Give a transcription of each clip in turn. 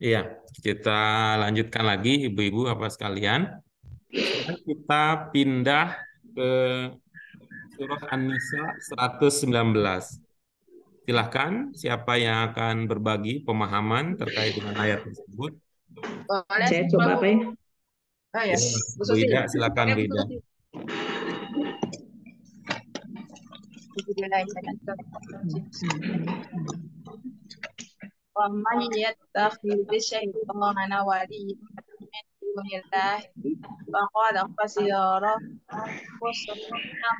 Iya, kita lanjutkan lagi ibu-ibu apa sekalian. Sekarang kita pindah ke surah An-Nisa 119. Silahkan siapa yang akan berbagi pemahaman terkait dengan ayat tersebut. Boleh Saya sih, Pak coba apa Guru. ya? Oh ya, Ya, Bu Bu Susi. Ida, silakan Bu Bu Ida. Susi. Bismillahirrahmanirrahim. ومن يتخذ الشيطان وليا من دون الله فقد خسر خسرا مبينا.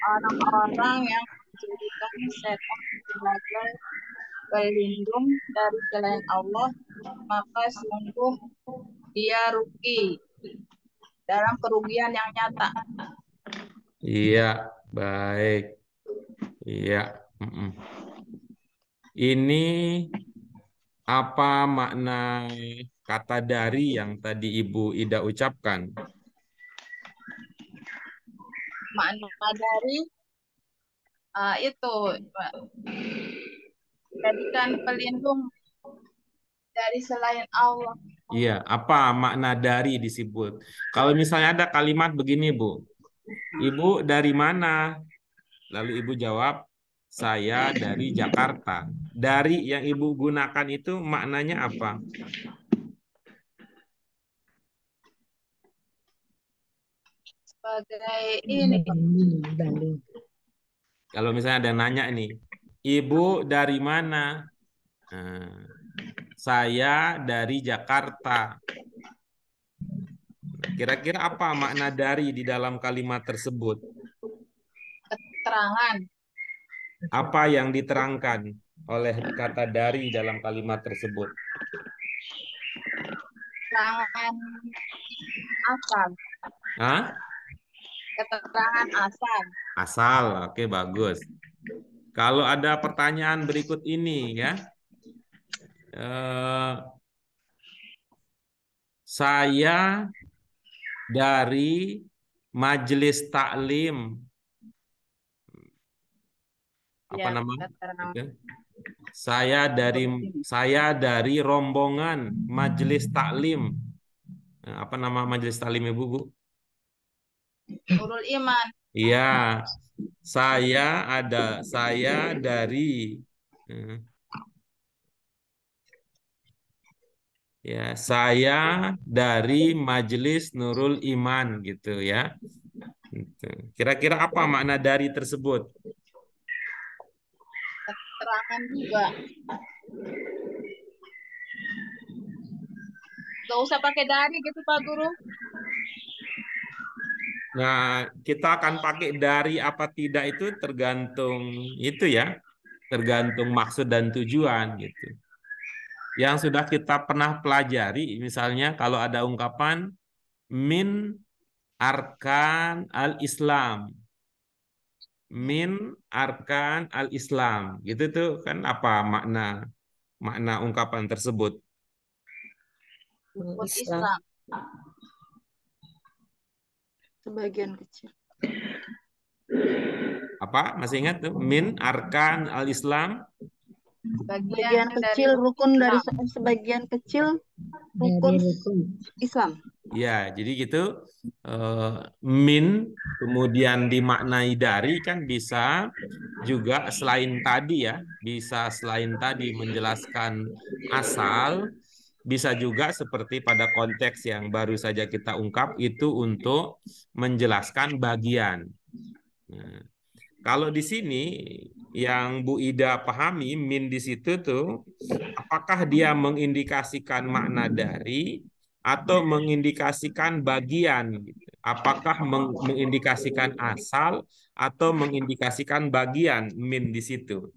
Orang-orang yang menjadikan setan sebagai pelindung dari selain Allah, maka sungguh dia rugi dalam kerugian yang nyata. Iya, baik. Iya. Mm-mm. Ini apa makna kata dari yang tadi Ibu Ida ucapkan? Makna dari itu, Pak, jadikan pelindung dari selain Allah. Iya, apa makna dari disebut? Kalau misalnya ada kalimat begini, Bu. Ibu dari mana? Lalu Ibu jawab, saya dari Jakarta. Dari yang Ibu gunakan itu maknanya apa? Sebagai ini, Pak, Banding. Kalau misalnya ada yang nanya nih, Ibu dari mana? Nah, saya dari Jakarta. Kira-kira apa makna dari di dalam kalimat tersebut? keterangan. Apa yang diterangkan oleh kata dari dalam kalimat tersebut? Keterangan asal. Hah? Keterangan asal. Asal, oke bagus. Kalau ada pertanyaan berikut ini ya, eh, saya dari Majelis Taklim, apa Ya, namanya? keterangan. Itu. Saya dari rombongan Majelis Taklim. Nah, apa nama Majelis Taklim Ibu, Bu? Nurul Iman. Iya, saya dari eh, ya, saya dari Majelis Nurul Iman gitu ya. Gitu. Kira-kira apa makna dari tersebut? Keterangan juga. Gak usah pakai dari gitu, Pak Guru. Nah, kita akan pakai dari apa tidak itu tergantung itu ya, tergantung maksud dan tujuan gitu. Yang sudah kita pernah pelajari, misalnya kalau ada ungkapan min arkan al-Islam, min arkan al-Islam, gitu tuh kan apa makna makna ungkapan tersebut? Rukun Islam Islam. sebagian kecil. Apa? Masih ingat tuh? Min arkan al-Islam. Bagian dari Rukun dari Islam. sebagian kecil rukun Islam. Ya, jadi gitu. eh, Min kemudian dimaknai dari kan bisa juga selain tadi ya, bisa selain tadi menjelaskan asal, bisa juga seperti pada konteks yang baru saja kita ungkap itu untuk menjelaskan bagian. Nah, kalau di sini yang Bu Ida pahami min di situ tuh apakah dia mengindikasikan makna dari atau mengindikasikan bagian gitu. Apakah mengindikasikan asal atau mengindikasikan bagian min di situ?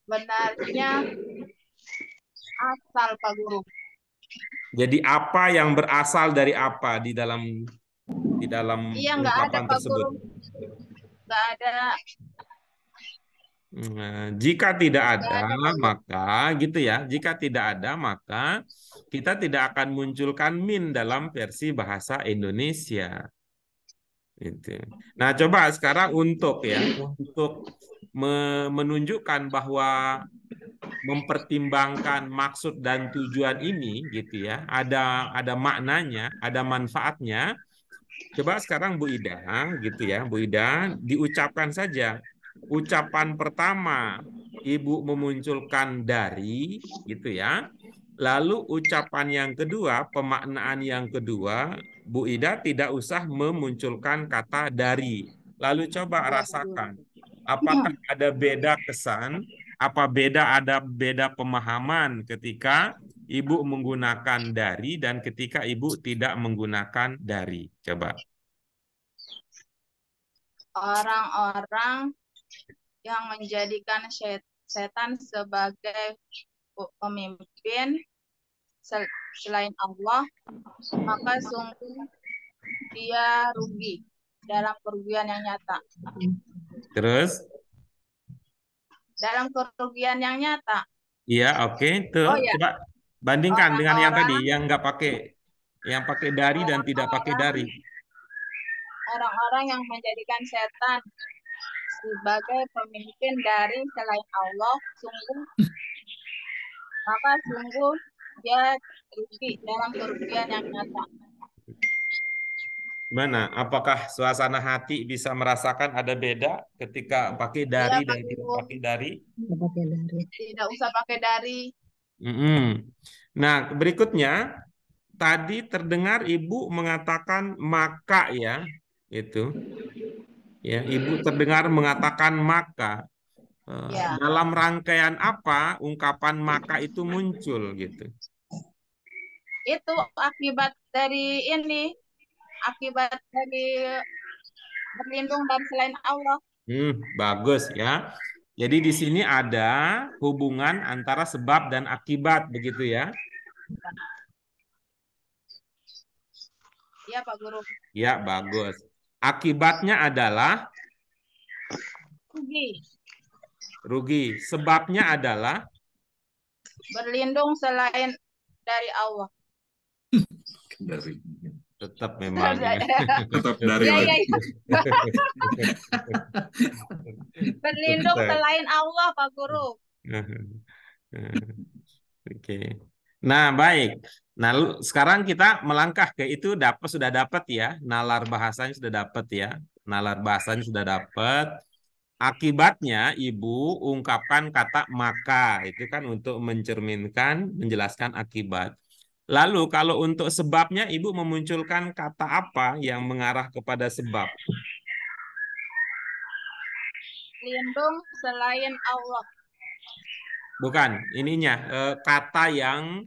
Benarnya asal, Pak Guru. Jadi apa yang berasal dari apa di dalam Iya, nggak ada, ungkapan Pak tersebut? Guru. Nggak ada. Nah, jika tidak Nggak ada, ada, Pak Guru. maka gitu ya. Jika tidak ada, maka kita tidak akan munculkan min dalam versi bahasa Indonesia. Gitu. Nah, coba sekarang untuk ya, untuk menunjukkan bahwa mempertimbangkan maksud dan tujuan ini gitu ya, ada maknanya, ada manfaatnya. Coba sekarang Bu Ida gitu ya, Bu Ida diucapkan saja. Ucapan pertama Ibu memunculkan dari gitu ya. Lalu ucapan yang kedua, pemaknaan yang kedua, Bu Ida tidak usah memunculkan kata dari. Lalu coba rasakan, apakah ada beda kesan, ada beda pemahaman ketika Ibu menggunakan dari dan ketika Ibu tidak menggunakan dari. Coba. Orang-orang yang menjadikan setan sebagai pemimpin selain Allah, maka sungguh dia rugi dalam kerugian yang nyata. Terus? Dalam kerugian yang nyata. Iya, oke. Tuh, Oh ya, coba bandingkan dengan yang tadi, orang-orang yang nggak pakai, yang pakai dari dan tidak pakai dari. orang-orang yang menjadikan setan sebagai pemimpin dari selain Allah, sungguh dia rugi dalam kerugian yang nyata. Gimana? Apakah suasana hati bisa merasakan ada beda ketika pakai Iya, dari Pak dan tidak Guru. pakai dari? Tidak usah pakai dari. Nah, berikutnya tadi terdengar Ibu mengatakan maka ya, itu. Ya, Ibu terdengar mengatakan maka. Ya. Dalam rangkaian apa ungkapan maka itu muncul gitu? Itu akibat dari berlindung dari selain Allah. Bagus ya. Jadi di sini ada hubungan antara sebab dan akibat begitu ya? Iya, Pak Guru. Ya, bagus. Akibatnya adalah rugi. Sebabnya adalah berlindung selain dari Allah. Dari. Tetap memang ya. Tetap dari. Iya. Berlindung selain Allah, Pak Guru. Oke. Nah, baik. Nah, sekarang kita melangkah ke itu sudah dapat ya. Nalar bahasanya sudah dapat ya. Nalar bahasanya sudah dapat. Akibatnya Ibu ungkapkan kata maka. Itu kan untuk mencerminkan, menjelaskan akibat. Lalu kalau untuk sebabnya Ibu memunculkan kata apa yang mengarah kepada sebab? Lindung selain Allah. Bukan, ininya kata yang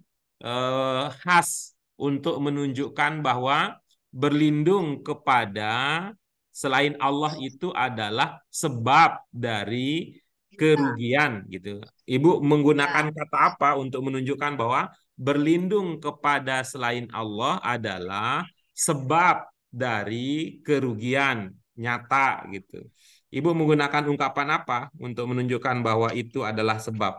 khas untuk menunjukkan bahwa berlindung kepada selain Allah itu adalah sebab dari kerugian gitu. Ibu menggunakan kata apa untuk menunjukkan bahwa berlindung kepada selain Allah adalah sebab dari kerugian nyata gitu. Ibu menggunakan ungkapan apa untuk menunjukkan bahwa itu adalah sebab?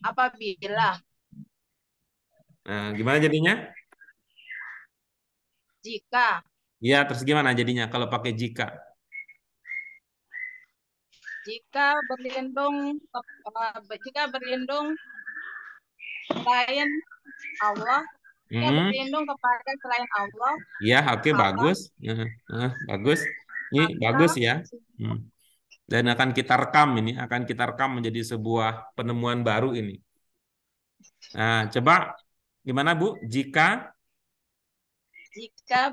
Apabila. Nah, gimana jadinya? Jika. Ya, terus gimana jadinya kalau pakai jika? Jika berlindung selain Allah, berlindung kepada selain Allah. Ya, oke, bagus. Bagus. Ini bagus ya. Dan akan kita rekam menjadi sebuah penemuan baru ini. Nah, coba gimana Bu? Jika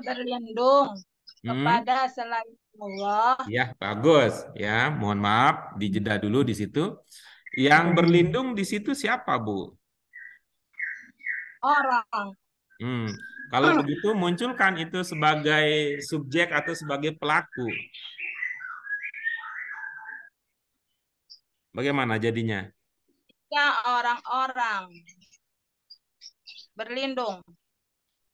berlindung kepada selain Allah. Ya, bagus ya. Mohon maaf, dijeda dulu di situ. Yang berlindung di situ siapa, Bu? Orang. Kalau begitu munculkan itu sebagai subjek atau sebagai pelaku. Bagaimana jadinya? Jika orang-orang berlindung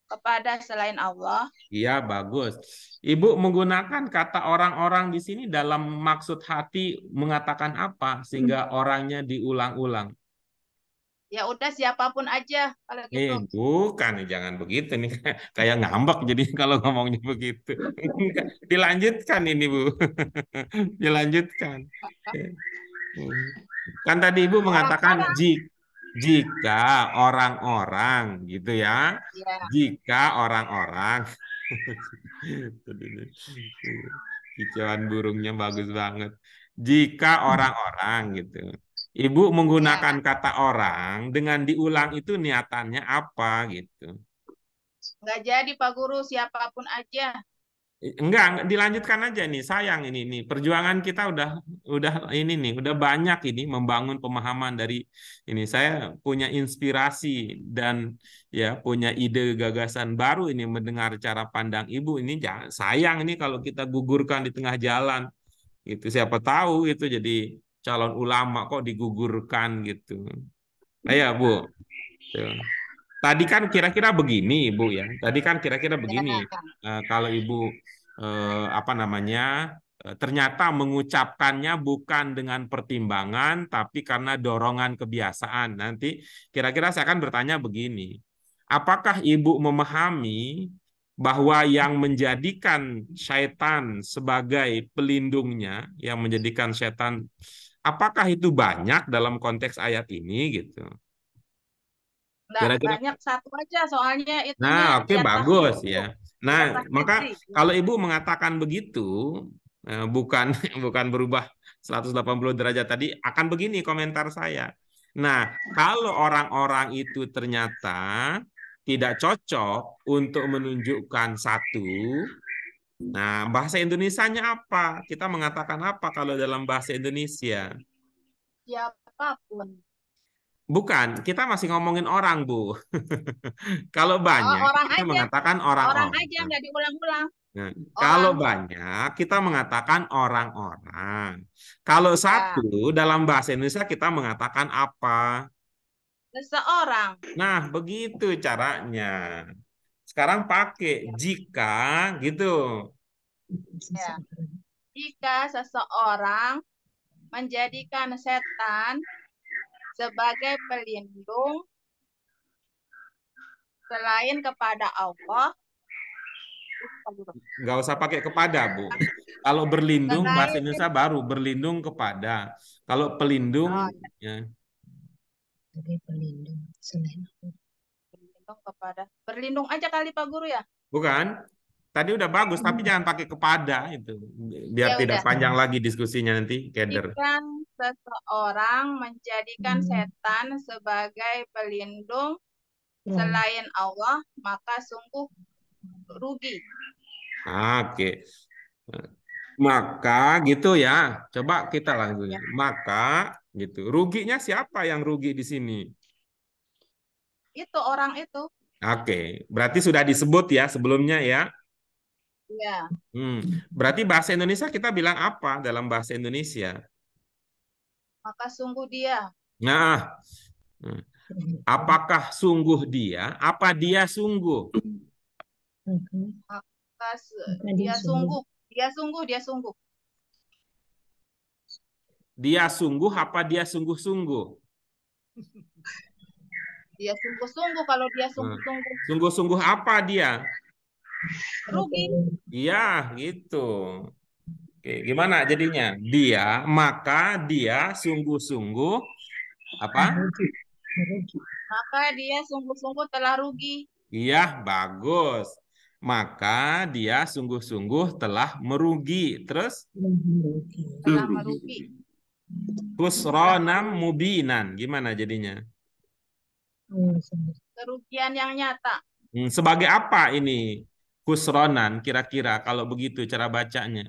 kepada selain Allah. Iya, bagus. Ibu menggunakan kata orang-orang di sini dalam maksud hati mengatakan apa sehingga orangnya diulang-ulang? Ya udah siapapun aja kalau gitu. Bukan, jangan begitu nih. Kayak ngambek jadi kalau ngomongnya begitu. Enggak, dilanjutkan ini, Bu. Dilanjutkan. Kan tadi Ibu mengatakan Orang-orang. jika orang-orang gitu ya. Ya, Jika orang-orang kicauan burungnya bagus banget. Jika orang-orang gitu. Ibu menggunakan ya. kata orang dengan diulang itu niatannya apa gitu. Nggak jadi Pak Guru, siapapun aja. Enggak, dilanjutkan aja nih. Sayang ini nih. Perjuangan kita udah ini nih, udah banyak ini membangun pemahaman dari ini. Saya punya inspirasi dan ya punya ide gagasan baru ini mendengar cara pandang Ibu ini. Sayang ini kalau kita gugurkan di tengah jalan gitu. Siapa tahu itu jadi calon ulama kok digugurkan gitu. Ayo, Bu. Tuh. Tadi kan kira-kira begini, Ibu ya. Tadi kan kira-kira begini. Ya. Kalau Ibu apa namanya ternyata mengucapkannya bukan dengan pertimbangan, tapi karena dorongan kebiasaan. Nanti kira-kira saya akan bertanya begini. Apakah Ibu memahami bahwa yang menjadikan syaitan sebagai pelindungnya, yang menjadikan syaitan, apakah itu banyak dalam konteks ayat ini gitu? Nggak Kira-kira. banyak, satu aja soalnya itunya Nah, oke, di atas bagus itu. ya. Di Nah, atas maka Jeffrey. kalau Ibu mengatakan begitu, bukan bukan berubah 180 derajat tadi, akan begini komentar saya. Nah, kalau orang-orang itu ternyata tidak cocok untuk menunjukkan satu, nah bahasa Indonesianya apa? Kita mengatakan apa kalau dalam bahasa Indonesia? Siapapun. Bukan, kita masih ngomongin orang, Bu. Kalau Oh, banyak, orang kita aja. mengatakan Orang orang-orang. aja, nggak diulang-ulang. Nah, kalau Orang. banyak, kita mengatakan orang-orang. Kalau Ya. satu, dalam bahasa Indonesia kita mengatakan apa? Seseorang. Nah, begitu caranya. Sekarang pakai jika gitu. Ya. Jika seseorang menjadikan setan sebagai pelindung selain kepada Allah, Nggak usah pakai kepada, Bu. Kalau berlindung, bahasa selain Indonesia baru berlindung kepada. Kalau pelindung, oh, ya, berlindung kepada berlindung aja kali Pak Guru ya. bukan? Tadi udah bagus, tapi jangan pakai kepada itu. Biar Ya tidak udah. panjang lagi diskusinya nanti, Keder. Jika seseorang menjadikan setan sebagai pelindung selain Allah, maka sungguh rugi. Oke. Maka gitu ya. Coba kita langsung. Ya. Maka gitu. Ruginya siapa yang rugi di sini? Itu orang itu. Oke. Berarti sudah disebut ya sebelumnya ya. Ya. Berarti bahasa Indonesia kita bilang apa dalam bahasa Indonesia? Maka sungguh dia. Nah, apakah sungguh dia? Apa dia sungguh? Maka dia sungguh. Dia sungguh. Dia sungguh. Dia sungguh apa dia sungguh-sungguh? Dia sungguh-sungguh. Kalau dia sungguh-sungguh Sungguh-sungguh apa dia? rugi. Iya, gitu. Oke, gimana jadinya? Maka dia sungguh-sungguh apa? Maka dia sungguh-sungguh telah rugi. Iya, bagus. Maka dia sungguh-sungguh telah merugi. Terus Telah merugi. khusronam mubinan. Gimana jadinya? Kerugian yang nyata. Sebagai apa ini khusronan kira-kira kalau begitu cara bacanya?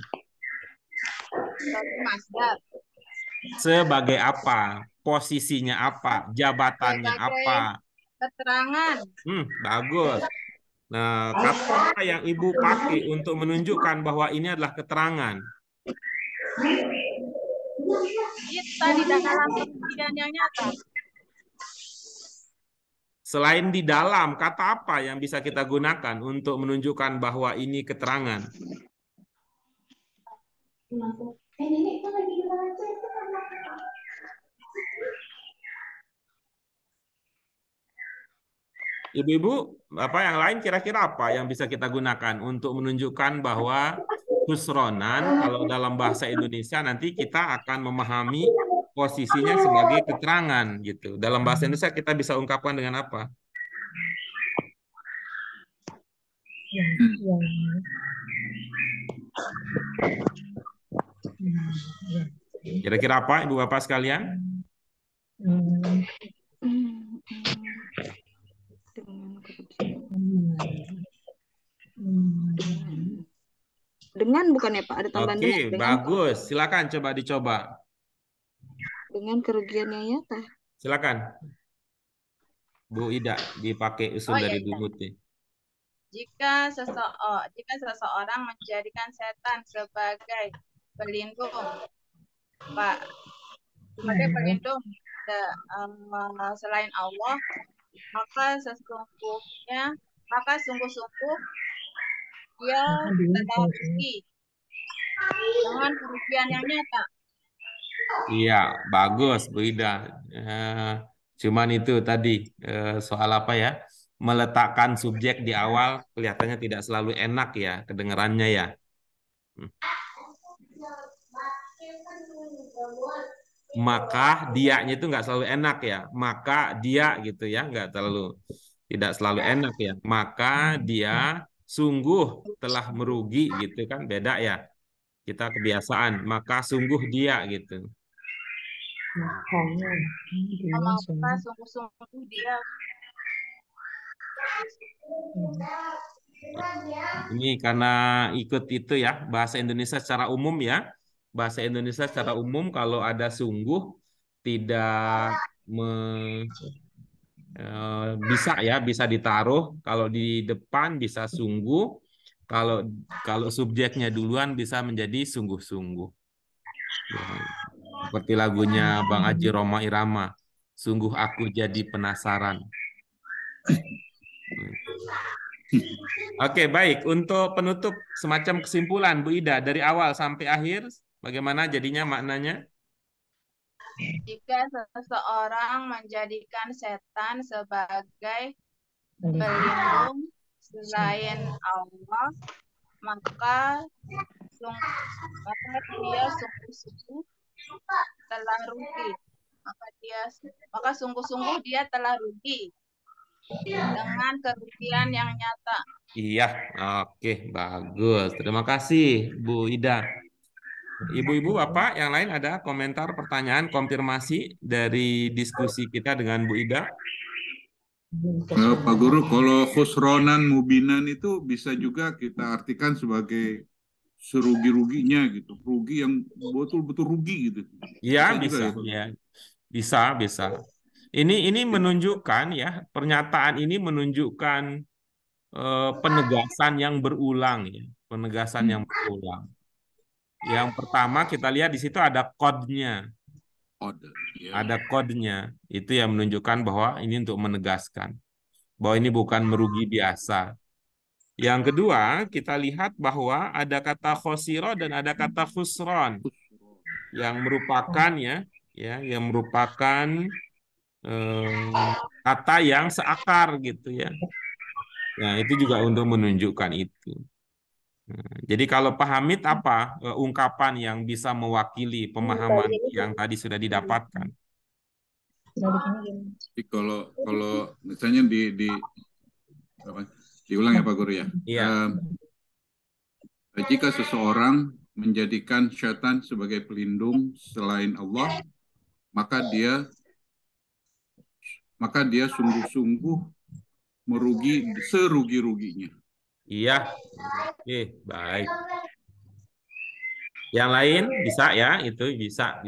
Sebagai masdar. Sebagai apa? Posisinya apa? Jabatannya Sebagai apa? keterangan. Bagus. Nah, kata apa yang Ibu pakai untuk menunjukkan bahwa ini adalah keterangan? Kita di dalam kerugian yang nyata. Selain di dalam, kata apa yang bisa kita gunakan untuk menunjukkan bahwa ini keterangan? Ibu-ibu, apa yang lain kira-kira apa yang bisa kita gunakan untuk menunjukkan bahwa husronan kalau dalam bahasa Indonesia nanti kita akan memahami posisinya sebagai keterangan gitu. Dalam bahasa Indonesia kita bisa ungkapkan dengan apa? Kira-kira apa Ibu Bapak sekalian? Dengan kerugian. Dengan bukan ya Pak? Ada tambahan Oke, dengan. bagus. Silakan coba dicoba. Dengan kerugian yang nyata. Silakan. Bu Ida, dipakai usul Oh ya, dari iya. Bu Muti. Jika seseorang menjadikan setan sebagai pelindung, Pak, sebagai pelindung selain Allah, maka sungguh-sungguh dia telah rugi dengan kerugian yang nyata. Iya, bagus Bu Ida. Cuman itu tadi soal apa ya? Meletakkan subjek di awal kelihatannya tidak selalu enak ya kedengarannya ya. Maka dianya itu nggak selalu enak ya. Maka dia gitu ya, tidak selalu enak ya. Maka dia sungguh telah merugi gitu kan, beda ya. Kita kebiasaan. Maka sungguh dia gitu. Maka sungguh-sungguh dia. Ini karena ikut itu ya, bahasa Indonesia secara umum ya. Bahasa Indonesia secara umum kalau ada sungguh tidak bisa ya, bisa ditaruh. Kalau di depan bisa sungguh. Kalau kalau subjeknya duluan bisa menjadi sungguh-sungguh. Ya, seperti lagunya Bang Haji Roma Irama. Sungguh aku jadi penasaran. Oke, baik. Untuk penutup semacam kesimpulan, Bu Ida, dari awal sampai akhir, bagaimana jadinya maknanya? Jika seseorang menjadikan setan sebagai pelindung selain Allah, maka dia sungguh-sungguh telah rugi. Maka sungguh-sungguh dia telah rugi dengan kerugian yang nyata. Iya, oke, bagus. Terima kasih, Bu Ida. Ibu-ibu, Bapak, yang lain ada komentar, pertanyaan, konfirmasi dari diskusi kita dengan Bu Ida? Pak Guru, kalau khusronan mubinan itu bisa juga kita artikan sebagai serugi-ruginya gitu, rugi yang betul-betul rugi gitu. Iya, Bisa bisa, juga ya, Pak? ya, bisa. Ini menunjukkan ya, pernyataan ini menunjukkan penegasan yang berulang ya, penegasan yang berulang. Yang pertama kita lihat di situ ada kodenya, Order, ya. ada kodenya. Itu yang menunjukkan bahwa ini untuk menegaskan bahwa ini bukan merugi biasa. Yang kedua, kita lihat bahwa ada kata khosiro dan ada kata khusron yang merupakan yang merupakan kata yang seakar gitu ya. Nah, itu juga untuk menunjukkan itu. Jadi kalau Pak Hamid apa ungkapan yang bisa mewakili pemahaman yang tadi sudah didapatkan? Jadi kalau misalnya diulang ya Pak Guru ya. Iya. Jika seseorang menjadikan syaitan sebagai pelindung selain Allah, maka dia sungguh-sungguh merugi serugi-ruginya. Iya. Oke, baik. Yang lain bisa ya, itu bisa.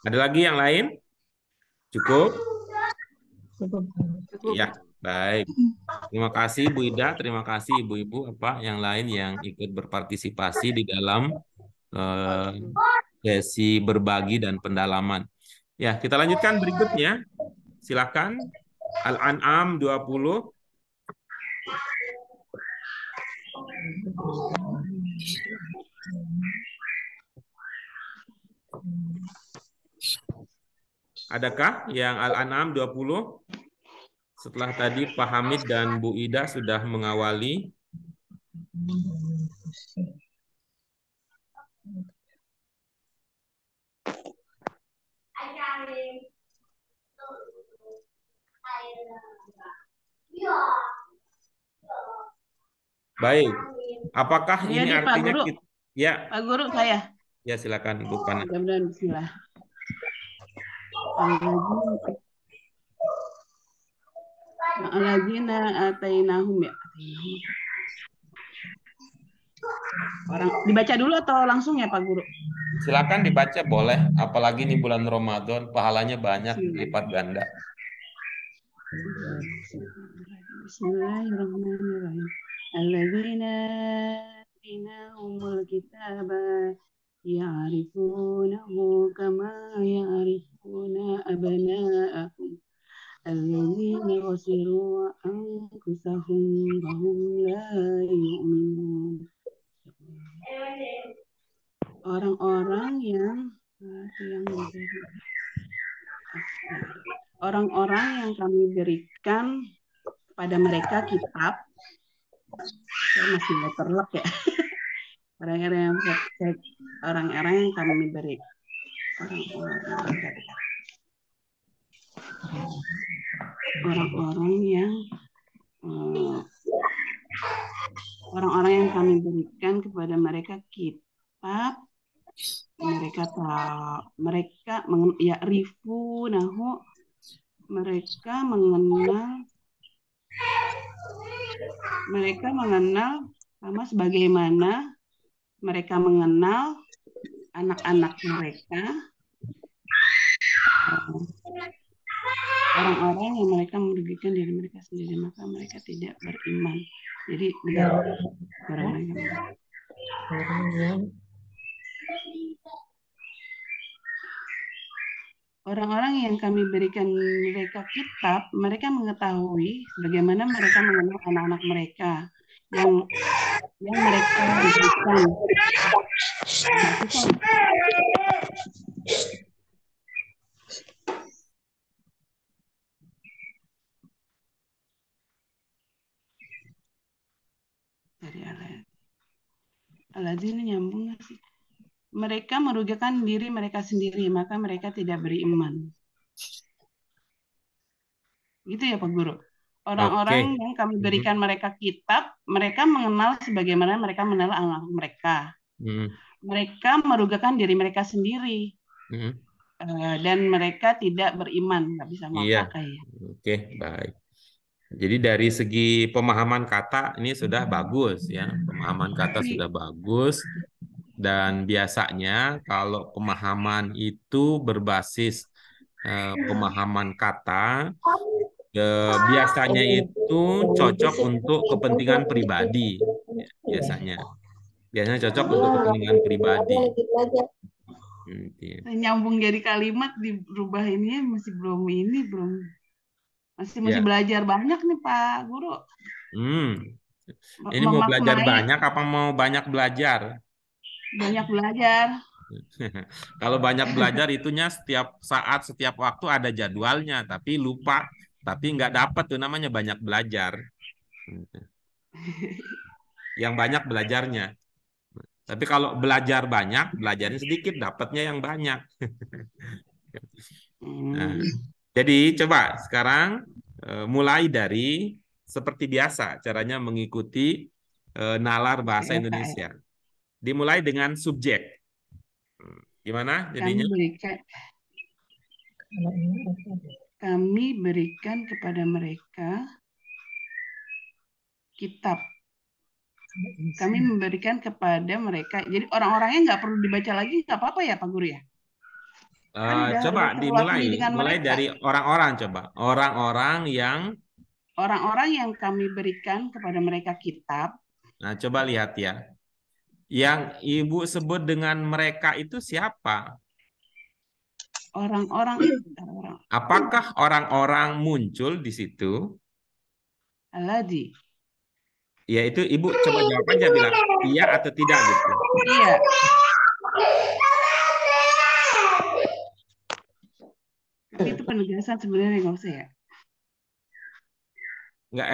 Ada lagi yang lain? Cukup? Iya, baik. Terima kasih Bu Ida, terima kasih Ibu-ibu yang lain yang ikut berpartisipasi di dalam sesi berbagi dan pendalaman. Ya, kita lanjutkan berikutnya. Silakan. Al-An'am 20. Adakah yang Al-An'am 20? Setelah tadi Pak Hamid dan Bu Ida sudah mengawali. Baik. Apakah Saya ini nih, Pak artinya Guru. ya, Pak Guru saya. ya silakan Ibu Pana. Mudah-mudahan bismillah. Alladzina atainahum ya. Orang dibaca dulu atau langsung ya Pak Guru? Silakan dibaca boleh, apalagi ini bulan Ramadan, pahalanya banyak, lipat ganda. Bismillahirrahmanirrahim. Alladzina atainahumul kitaba ya'rifunahu kama ya'rifuna abna'ahum. Alladzina khasiru anfusahum fahum la yu'minun. Orang-orang yang kami berikan kepada mereka kitab, saya masih letterlock ya. Orang-orang yang kami beri, orang-orang yang kami berikan kepada mereka kitab, mereka ya'rifunahu, mereka mengenal sama sebagaimana mereka mengenal anak-anak mereka, orang-orang yang mereka merugikan diri mereka sendiri, maka mereka tidak beriman. Jadi orang-orang yang kami berikan mereka kitab, mereka mengetahui bagaimana mereka mengenal anak-anak mereka yang mereka berikan. Dari Al-Azim nyambung nggak sih? Mereka merugikan diri mereka sendiri, maka mereka tidak beriman. Gitu ya Pak Guru. Orang-orang yang kami berikan mereka kitab, mereka mengenal sebagaimana mereka mengenal anak mereka. Mereka merugikan diri mereka sendiri. Dan mereka tidak beriman, nggak bisa memakai. Oke, baik. Jadi dari segi pemahaman kata ini sudah bagus ya. Pemahaman kata sudah bagus. Dan biasanya kalau pemahaman itu berbasis pemahaman kata, biasanya itu cocok untuk kepentingan pribadi. Biasanya cocok untuk kepentingan pribadi. Nyambung jadi kalimat dirubah ini masih belajar banyak nih Pak Guru. Ini mau belajar banyak apa mau banyak belajar? Banyak belajar. Kalau banyak belajar itunya setiap saat, setiap waktu ada jadwalnya, tapi lupa, tapi nggak dapat tuh namanya banyak belajar. Yang banyak belajarnya. Tapi kalau belajar banyak, belajarnya sedikit, dapatnya yang banyak. Nah, jadi coba sekarang mulai dari seperti biasa caranya mengikuti nalar bahasa Indonesia. Dimulai dengan subjek. Gimana jadinya? Kami berikan kepada mereka kitab. Kami memberikan kepada mereka. Jadi orang-orangnya nggak perlu dibaca lagi, nggak apa-apa ya Pak Guru ya? Coba dimulai dari orang-orang coba. Orang-orang yang kami berikan kepada mereka kitab. Nah, coba lihat ya. Yang Ibu sebut dengan mereka itu siapa? Orang-orang. Apakah orang-orang muncul di situ? Alladzi. Ya itu Ibu coba jawab aja, bilang iya atau tidak gitu. Iya. Kami penegasan sebenarnya nggak usah ya. Nggak,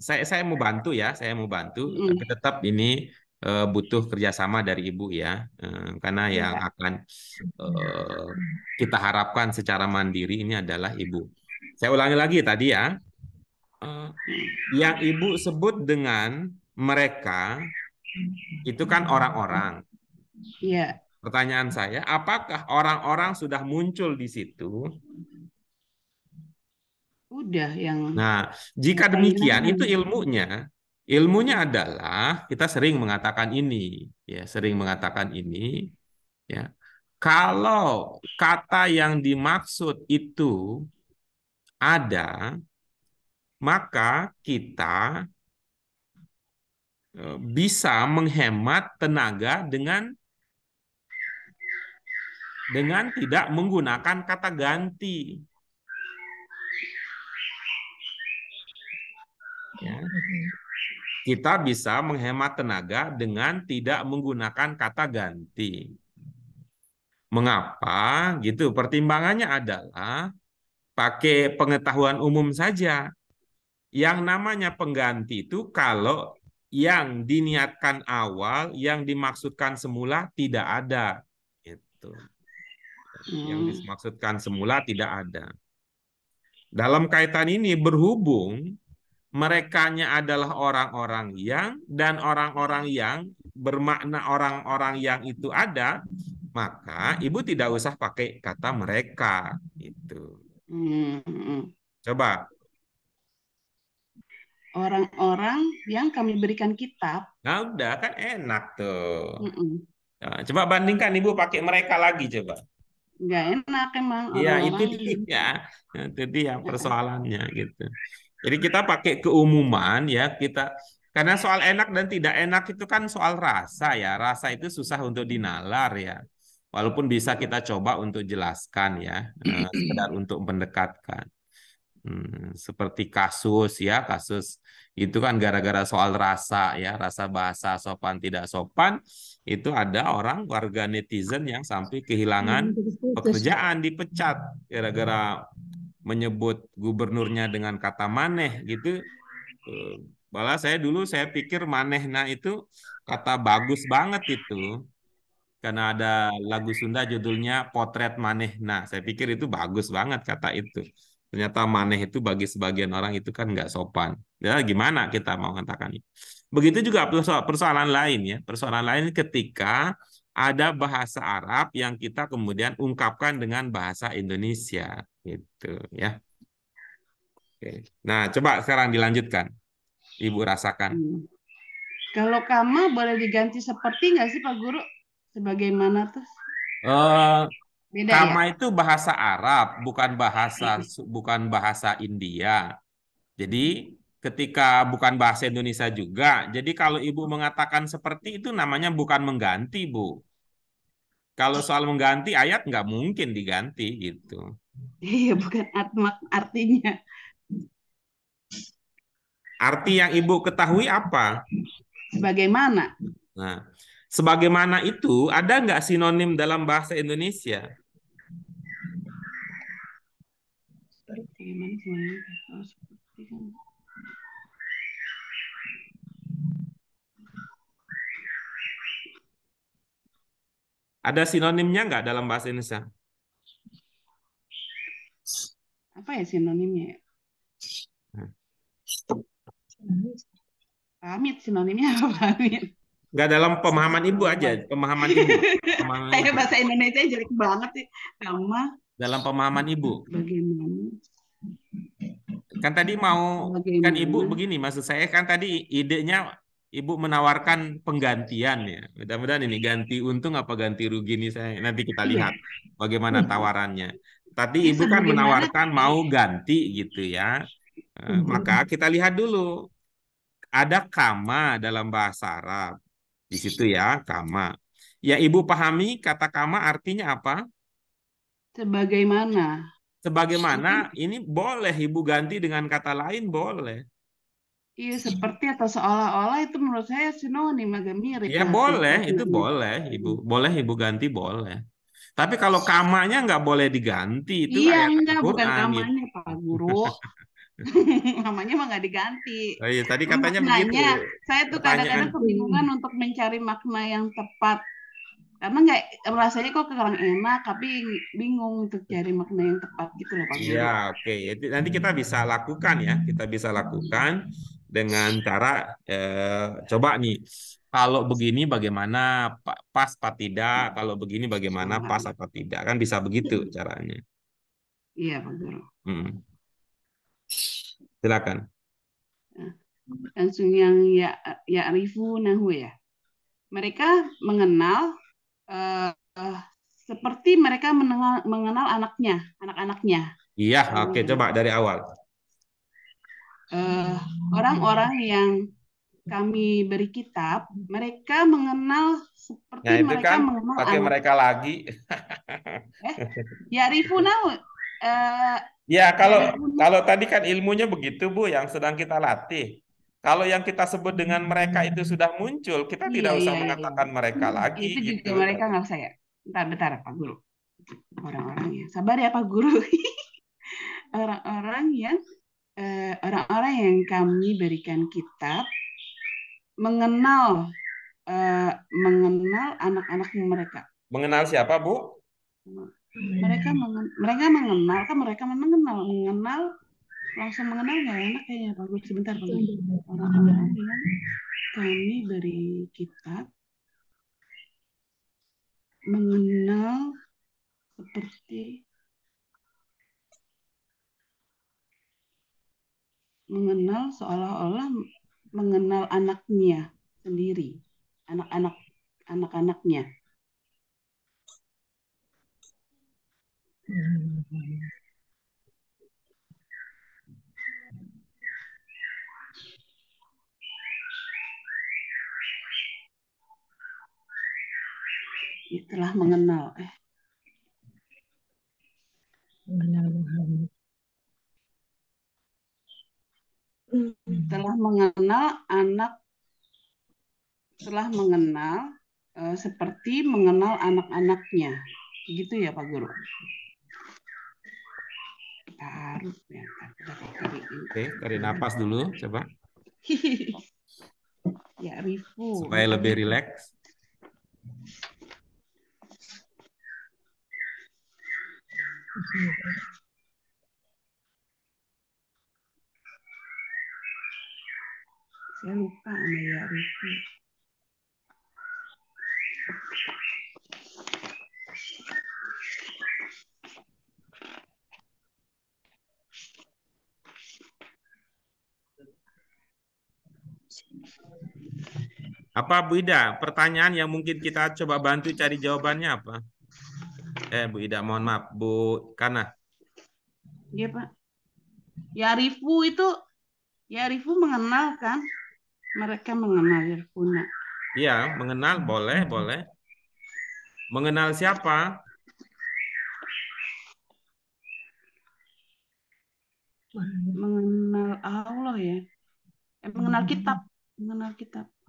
saya mau bantu ya, saya mau bantu, tapi Mm. tetap ini butuh kerjasama dari Ibu ya, karena yang Iya. akan kita harapkan secara mandiri ini adalah Ibu. Saya ulangi lagi tadi ya, yang Ibu sebut dengan mereka itu kan orang-orang. Iya. Pertanyaan saya, apakah orang-orang sudah muncul di situ? Udah yang Nah, jika demikian itu ilmunya. Ilmunya adalah kita sering mengatakan ini, ya, sering mengatakan ini, ya. Kalau kata yang dimaksud itu ada, maka kita bisa menghemat tenaga dengan tidak menggunakan kata ganti. Ya. Kita bisa menghemat tenaga dengan tidak menggunakan kata ganti. Mengapa? Gitu. Pertimbangannya adalah pakai pengetahuan umum saja. Yang namanya pengganti itu kalau yang diniatkan awal, yang dimaksudkan semula tidak ada. Itu. Yang dimaksudkan semula tidak ada. Dalam kaitan ini berhubung merekanya adalah orang-orang yang dan orang-orang yang bermakna orang-orang yang itu ada, maka Ibu tidak usah pakai kata mereka. Itu. Coba. Orang-orang yang kami berikan kitab. Nah, udah kan enak tuh. Nah, coba bandingkan Ibu pakai mereka lagi coba. Nggak enak emang. Iya, itu dia. Itu dia persoalannya gitu. Jadi kita pakai keumuman ya, karena soal enak dan tidak enak itu kan soal rasa ya. Rasa itu susah untuk dinalar ya. Walaupun bisa kita coba untuk jelaskan ya, sekedar untuk mendekatkan. Seperti kasus ya, kasus itu kan gara-gara soal rasa ya, rasa bahasa sopan tidak sopan, itu ada orang warga netizen yang sampai kehilangan pekerjaan, dipecat gara-gara menyebut gubernurnya dengan kata maneh gitu. Malah saya pikir manehna itu kata bagus banget itu. Karena ada lagu Sunda judulnya Potret Manehna. Saya pikir itu bagus banget kata itu. Ternyata maneh itu bagi sebagian orang itu kan nggak sopan. Ya gimana kita mau mengatakan itu. Begitu juga persoalan lain ya. Persoalan lain ketika ada bahasa Arab yang kita kemudian ungkapkan dengan bahasa Indonesia. Gitu ya. Oke. Nah, coba sekarang dilanjutkan. Ibu rasakan. Kalau kama boleh diganti seperti nggak sih Pak Guru? Sebagaimana tuh? Beda kama ya? Itu bahasa Arab, bukan bahasa India. Jadi ketika bukan bahasa Indonesia juga, jadi kalau Ibu mengatakan seperti itu namanya bukan mengganti, Bu. Kalau soal mengganti ayat nggak mungkin diganti gitu. Iya, bukan artinya. Arti yang Ibu ketahui apa? Sebagaimana. Nah, sebagaimana itu ada nggak sinonim dalam bahasa Indonesia? Ada sinonimnya nggak dalam bahasa Indonesia? Apa ya sinonimnya? Pamit sinonimnya apa pamit? Nggak dalam pemahaman Ibu aja, pemahaman Ibu. Kayak bahasa Indonesia jelek banget sih. Sama. Dalam pemahaman Ibu. Bagaimana? Kan tadi kan Ibu begini, maksud saya kan tadi idenya Ibu menawarkan penggantian ya. Mudah-mudahan ini ganti untung apa ganti rugi nih saya nanti kita lihat bagaimana tawarannya. Tadi Ibu kan menawarkan mau ganti gitu ya. Maka kita lihat dulu. Ada kama dalam bahasa Arab. Di situ ya, kama. Ya Ibu pahami kata kama artinya apa? Sebagaimana. Sebagaimana ini boleh Ibu ganti dengan kata lain boleh. Iya, seperti atau seolah-olah itu menurut saya sinonim agak mirip. Ya boleh, itu boleh Ibu. Boleh Ibu ganti boleh. Tapi kalau kamanya nggak boleh diganti, itu Iya, ayat enggak, bukan Al-Quran gitu. kamanya, Pak Guru. Namanya mah nggak diganti. Oh, iya, tadi katanya begitu. Maknanya, saya tuh kadang-kadang Pertanyaan. kebingungan untuk mencari makna yang tepat. Karena nggak rasanya kok kurang enak, tapi bingung untuk cari makna yang tepat gitu loh, Pak Iya, Guru. oke. Nanti kita bisa lakukan ya. Kita bisa lakukan dengan cara coba nih. Kalau begini bagaimana pas apa tidak? Kalau begini bagaimana pas apa tidak? Kan bisa begitu caranya. Iya, Pak Guru. Silakan. Nah, langsung yang ya arifunahu ya. Mereka mengenal seperti mereka mengenal anak-anaknya. Iya, oke. Coba dari awal. Orang-orang yang kami beri kitab, mereka mengenal seperti Nah, itu mereka kan mengenal pakai anak. mereka lagi. Ya arifunahu. Ya, kalau tadi kan ilmunya begitu, Bu, yang sedang kita latih. Kalau yang kita sebut dengan mereka itu sudah muncul, kita tidak usah mengatakan mereka lagi Itu juga gitu. mereka nggak usah ya. Bentar, Pak Guru. Orang-orangnya. Sabar ya, Pak Guru. Orang-orang yang kami berikan kitab mengenal anak-anak mereka. Mengenal siapa, Bu? Mereka mengenal kan mereka mengenal langsung mengenal nggak enak kayaknya Pak Guru. Sebentar Pak Guru. Orang-orang yang kami beri kitab mengenal seperti mengenal seolah-olah mengenal anaknya sendiri, anak-anaknya. Telah mengenal. Telah mengenal seperti mengenal anak-anaknya. Begitu ya Pak Guru. Taruh ya. Oke, tarik napas dulu, coba. Ya, Rifu. Supaya lebih rileks. Saya lupa sama ya Rifu. Apa Bu Ida? Pertanyaan yang mungkin kita coba bantu cari jawabannya apa? Bu Ida, mohon maaf, Bu Kana. Iya Pak. Yarifu mengenal kan? Mereka mengenal Yarfuna. Iya, mengenal boleh. Mengenal siapa? Mengenal Allah ya. Mengenal kitab.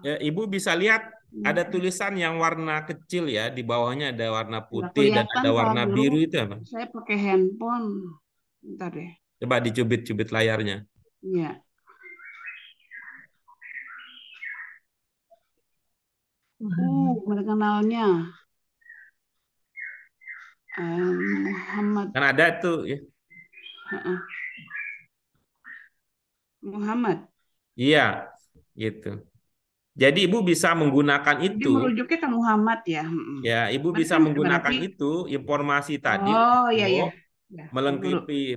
Ibu bisa lihat ada tulisan yang warna kecil ya, di bawahnya ada warna putih dan ada warna biru itu apa? Saya pakai handphone. Bentar deh. Coba dicubit-cubit layarnya. Iya. Mengenalnya. Muhammad. Kan ada tuh ya. Muhammad. Iya, gitu. Jadi Ibu bisa menggunakan itu. Jadi merujuknya ke Muhammad ya. Ya, Ibu bisa menggunakan itu informasi tadi untuk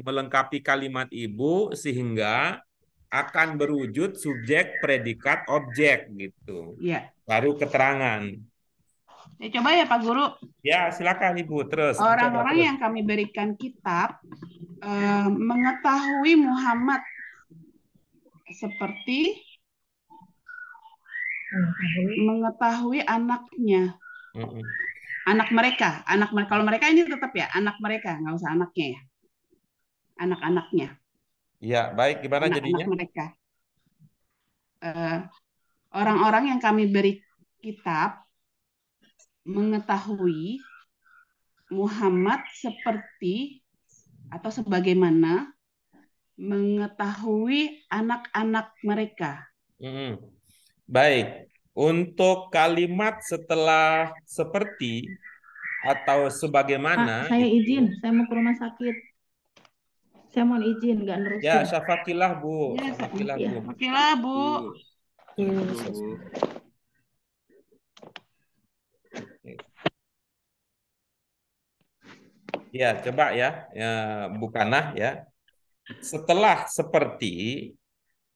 melengkapi kalimat Ibu sehingga akan berwujud subjek, predikat, objek gitu. Iya. Baru keterangan. Ya, coba ya Pak Guru. Ya, silakan Ibu terus. Orang-orang yang kami berikan kitab mengetahui Muhammad seperti mengetahui anaknya. Anak mereka. Kalau mereka ini tetap ya, anak mereka, nggak usah anaknya ya. Anak-anaknya. Iya, baik. Gimana jadinya? Anak mereka. Orang-orang yang kami beri kitab mengetahui Muhammad seperti atau sebagaimana mengetahui anak-anak mereka. Baik, untuk kalimat setelah seperti atau Pak, sebagaimana saya itu, izin, saya mau ke rumah sakit. Saya mohon izin, nggak ya nerusin. Syafakillah Bu, Ya, Syafakillah Iya. Bu. oke lah, Bu. Bu. Ya, coba ya, Bukanah ya. Setelah seperti,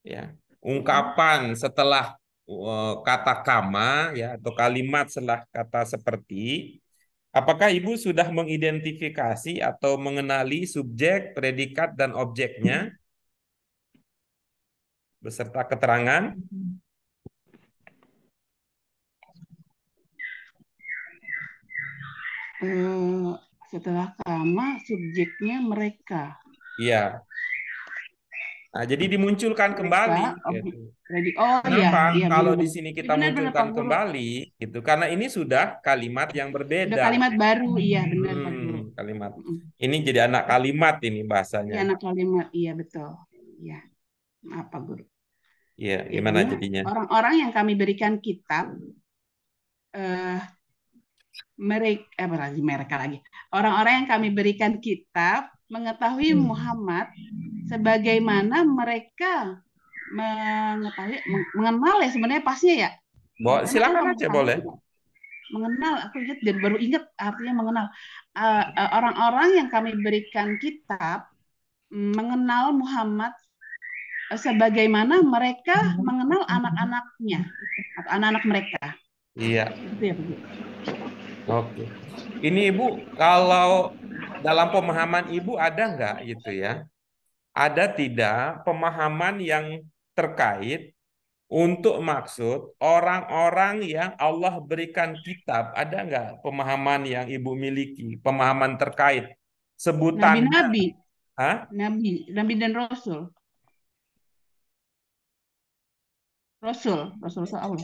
ya, ungkapan setelah kata kama ya atau kalimat setelah kata seperti, apakah Ibu sudah mengidentifikasi atau mengenali subjek, predikat dan objeknya beserta keterangan? Setelah kama, subjeknya mereka. Iya. Nah, jadi dimunculkan kembali. Mereka, Gitu. oh Kenapa? iya, Kalau benar. di sini kita Benar-benar Pak munculkan Guru. kembali, gitu. Karena ini sudah kalimat yang Udah berbeda. kalimat baru, iya benar Pak Guru. Kalimat. Ini jadi anak kalimat ini Iya, bahasanya. anak kalimat, iya betul. Iya, maaf Pak Guru. Iya, gimana jadinya? Orang-orang yang kami berikan kitab, mereka lagi. Orang-orang yang kami berikan kitab mengetahui Muhammad sebagaimana mereka mengetahui, mengenal ya sebenarnya pasnya ya. Silakan aja boleh. Mengenal, aku ingat dan baru ingat artinya mengenal. Orang-orang yang kami berikan kitab mengenal Muhammad sebagaimana mereka mengenal anak-anaknya atau anak-anak mereka. Iya. Itu ya, Bu. Oke. Ini Ibu, kalau dalam pemahaman Ibu ada nggak gitu ya? Ada tidak pemahaman yang terkait untuk maksud orang-orang yang Allah berikan kitab? Ada nggak pemahaman yang Ibu miliki? Pemahaman terkait sebutannya? Nabi-nabi. Hah? Nabi dan Rasul. Rasul Allah.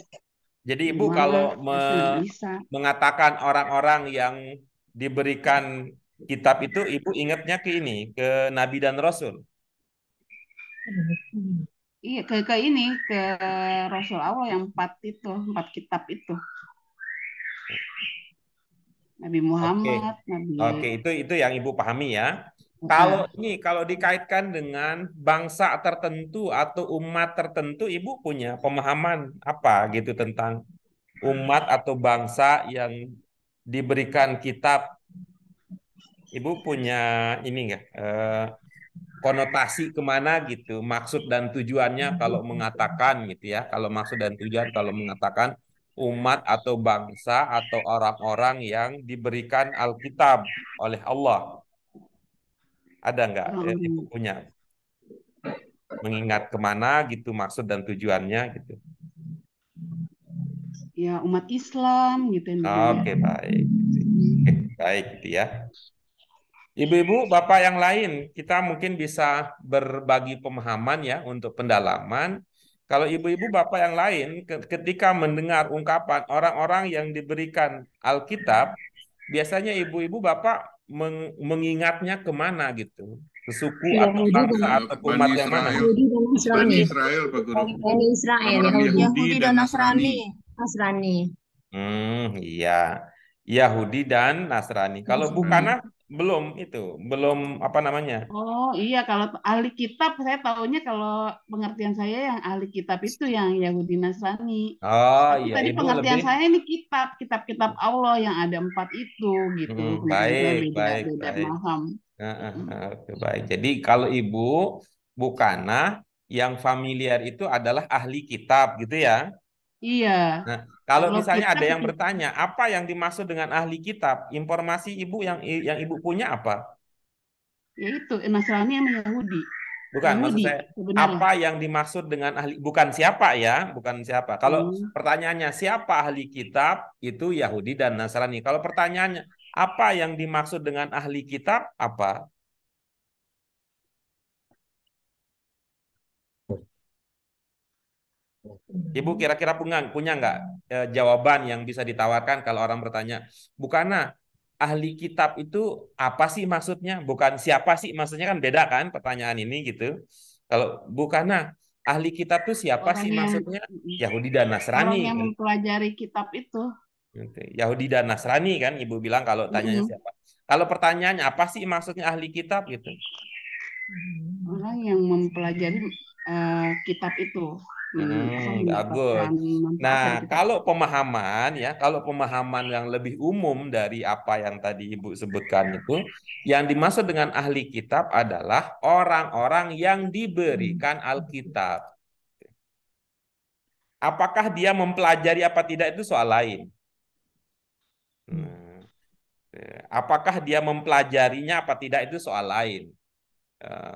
Jadi Ibu kalau mengatakan orang-orang yang diberikan kitab itu, Ibu ingatnya ke ini, ke Nabi dan Rasul. Iya, ke Rasul Allah yang 4 kitab itu. Nabi Muhammad, Nabi. Oke, itu yang Ibu pahami ya. Kalau dikaitkan dengan bangsa tertentu atau umat tertentu, Ibu punya pemahaman apa gitu tentang umat atau bangsa yang diberikan kitab? Ibu punya ini nggak konotasi kemana gitu, maksud dan tujuannya kalau mengatakan gitu ya, kalau maksud dan tujuan kalau mengatakan umat atau bangsa atau orang-orang yang diberikan Alkitab oleh Allah. Ada nggak Ibu punya? Mengingat kemana gitu maksud dan tujuannya gitu. Ya, umat Islam gitu. Oke, baik. Baik gitu ya. Ibu-ibu, bapak yang lain, kita mungkin bisa berbagi pemahaman ya untuk pendalaman. Kalau ibu-ibu, bapak yang lain, ketika mendengar ungkapan orang-orang yang diberikan Alkitab, biasanya ibu-ibu, bapak mengingatnya kemana gitu? Ke suku atau bangsa atau umat yang mana? Bani Israel, Pak Guru. Bani Israel, Orang Yahudi dan Nasrani. Iya, Yahudi dan Nasrani. Kalau bukannya belum apa namanya? Oh iya, kalau ahli kitab saya tahunya, kalau pengertian saya yang ahli kitab itu yang Yahudi Nasrani. Oh iya, Tadi Ibu pengertian lebih saya ini kitab Allah yang ada 4 itu gitu. baik. Beda paham. Baik. Jadi kalau Ibu bukannya yang familiar itu adalah ahli kitab gitu ya? Iya. Nah, kalau misalnya ada yang itu bertanya, apa yang dimaksud dengan ahli kitab? Informasi Ibu yang Ibu punya apa? yaitu Nasrani sama Yahudi. Bukan, maksud saya sebenarnya. apa yang dimaksud dengan ahli, bukan siapa ya, bukan siapa. Kalau pertanyaannya siapa ahli kitab, itu Yahudi dan Nasrani. Kalau pertanyaannya apa yang dimaksud dengan ahli kitab, apa? Ibu kira-kira punya nggak jawaban yang bisa ditawarkan kalau orang bertanya, bukannya ahli kitab itu apa sih maksudnya? Bukan siapa sih maksudnya, kan beda kan pertanyaan ini gitu. Kalau bukan, nah ahli kitab itu siapa Orang sih yang maksudnya? Yahudi dan orang Nasrani yang kan. mempelajari kitab itu. Gitu. Yahudi dan Nasrani kan Ibu bilang kalau tanyanya Mm-mm. siapa. Kalau pertanyaannya apa sih maksudnya ahli kitab gitu. Orang yang mempelajari kitab itu, mendapatkan Bagus. manfaat Nah, dari kitab kalau itu. pemahaman ya, kalau pemahaman yang lebih umum dari apa yang tadi Ibu sebutkan itu, yang dimaksud dengan ahli kitab adalah orang-orang yang diberikan Alkitab. Apakah dia mempelajari apa tidak itu soal lain. Nah, apakah dia mempelajarinya apa tidak itu soal lain.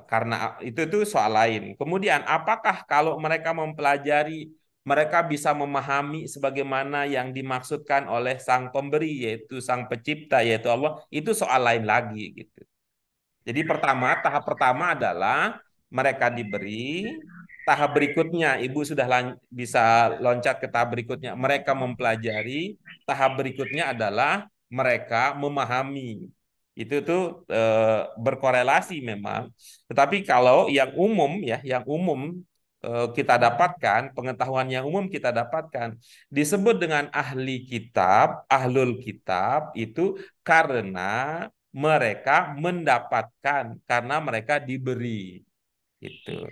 Karena itu soal lain. Kemudian apakah kalau mereka mempelajari mereka bisa memahami sebagaimana yang dimaksudkan oleh sang pemberi yaitu sang pencipta yaitu Allah, itu soal lain lagi gitu. Jadi tahap pertama adalah mereka diberi, tahap berikutnya Ibu sudah bisa loncat ke tahap berikutnya, mereka mempelajari, tahap berikutnya adalah mereka memahami. Itu tuh berkorelasi memang. Tetapi kalau yang umum ya, yang umum kita dapatkan, pengetahuan yang umum kita dapatkan disebut dengan ahli kitab, ahlul kitab itu karena mereka mendapatkan, karena mereka diberi gitu.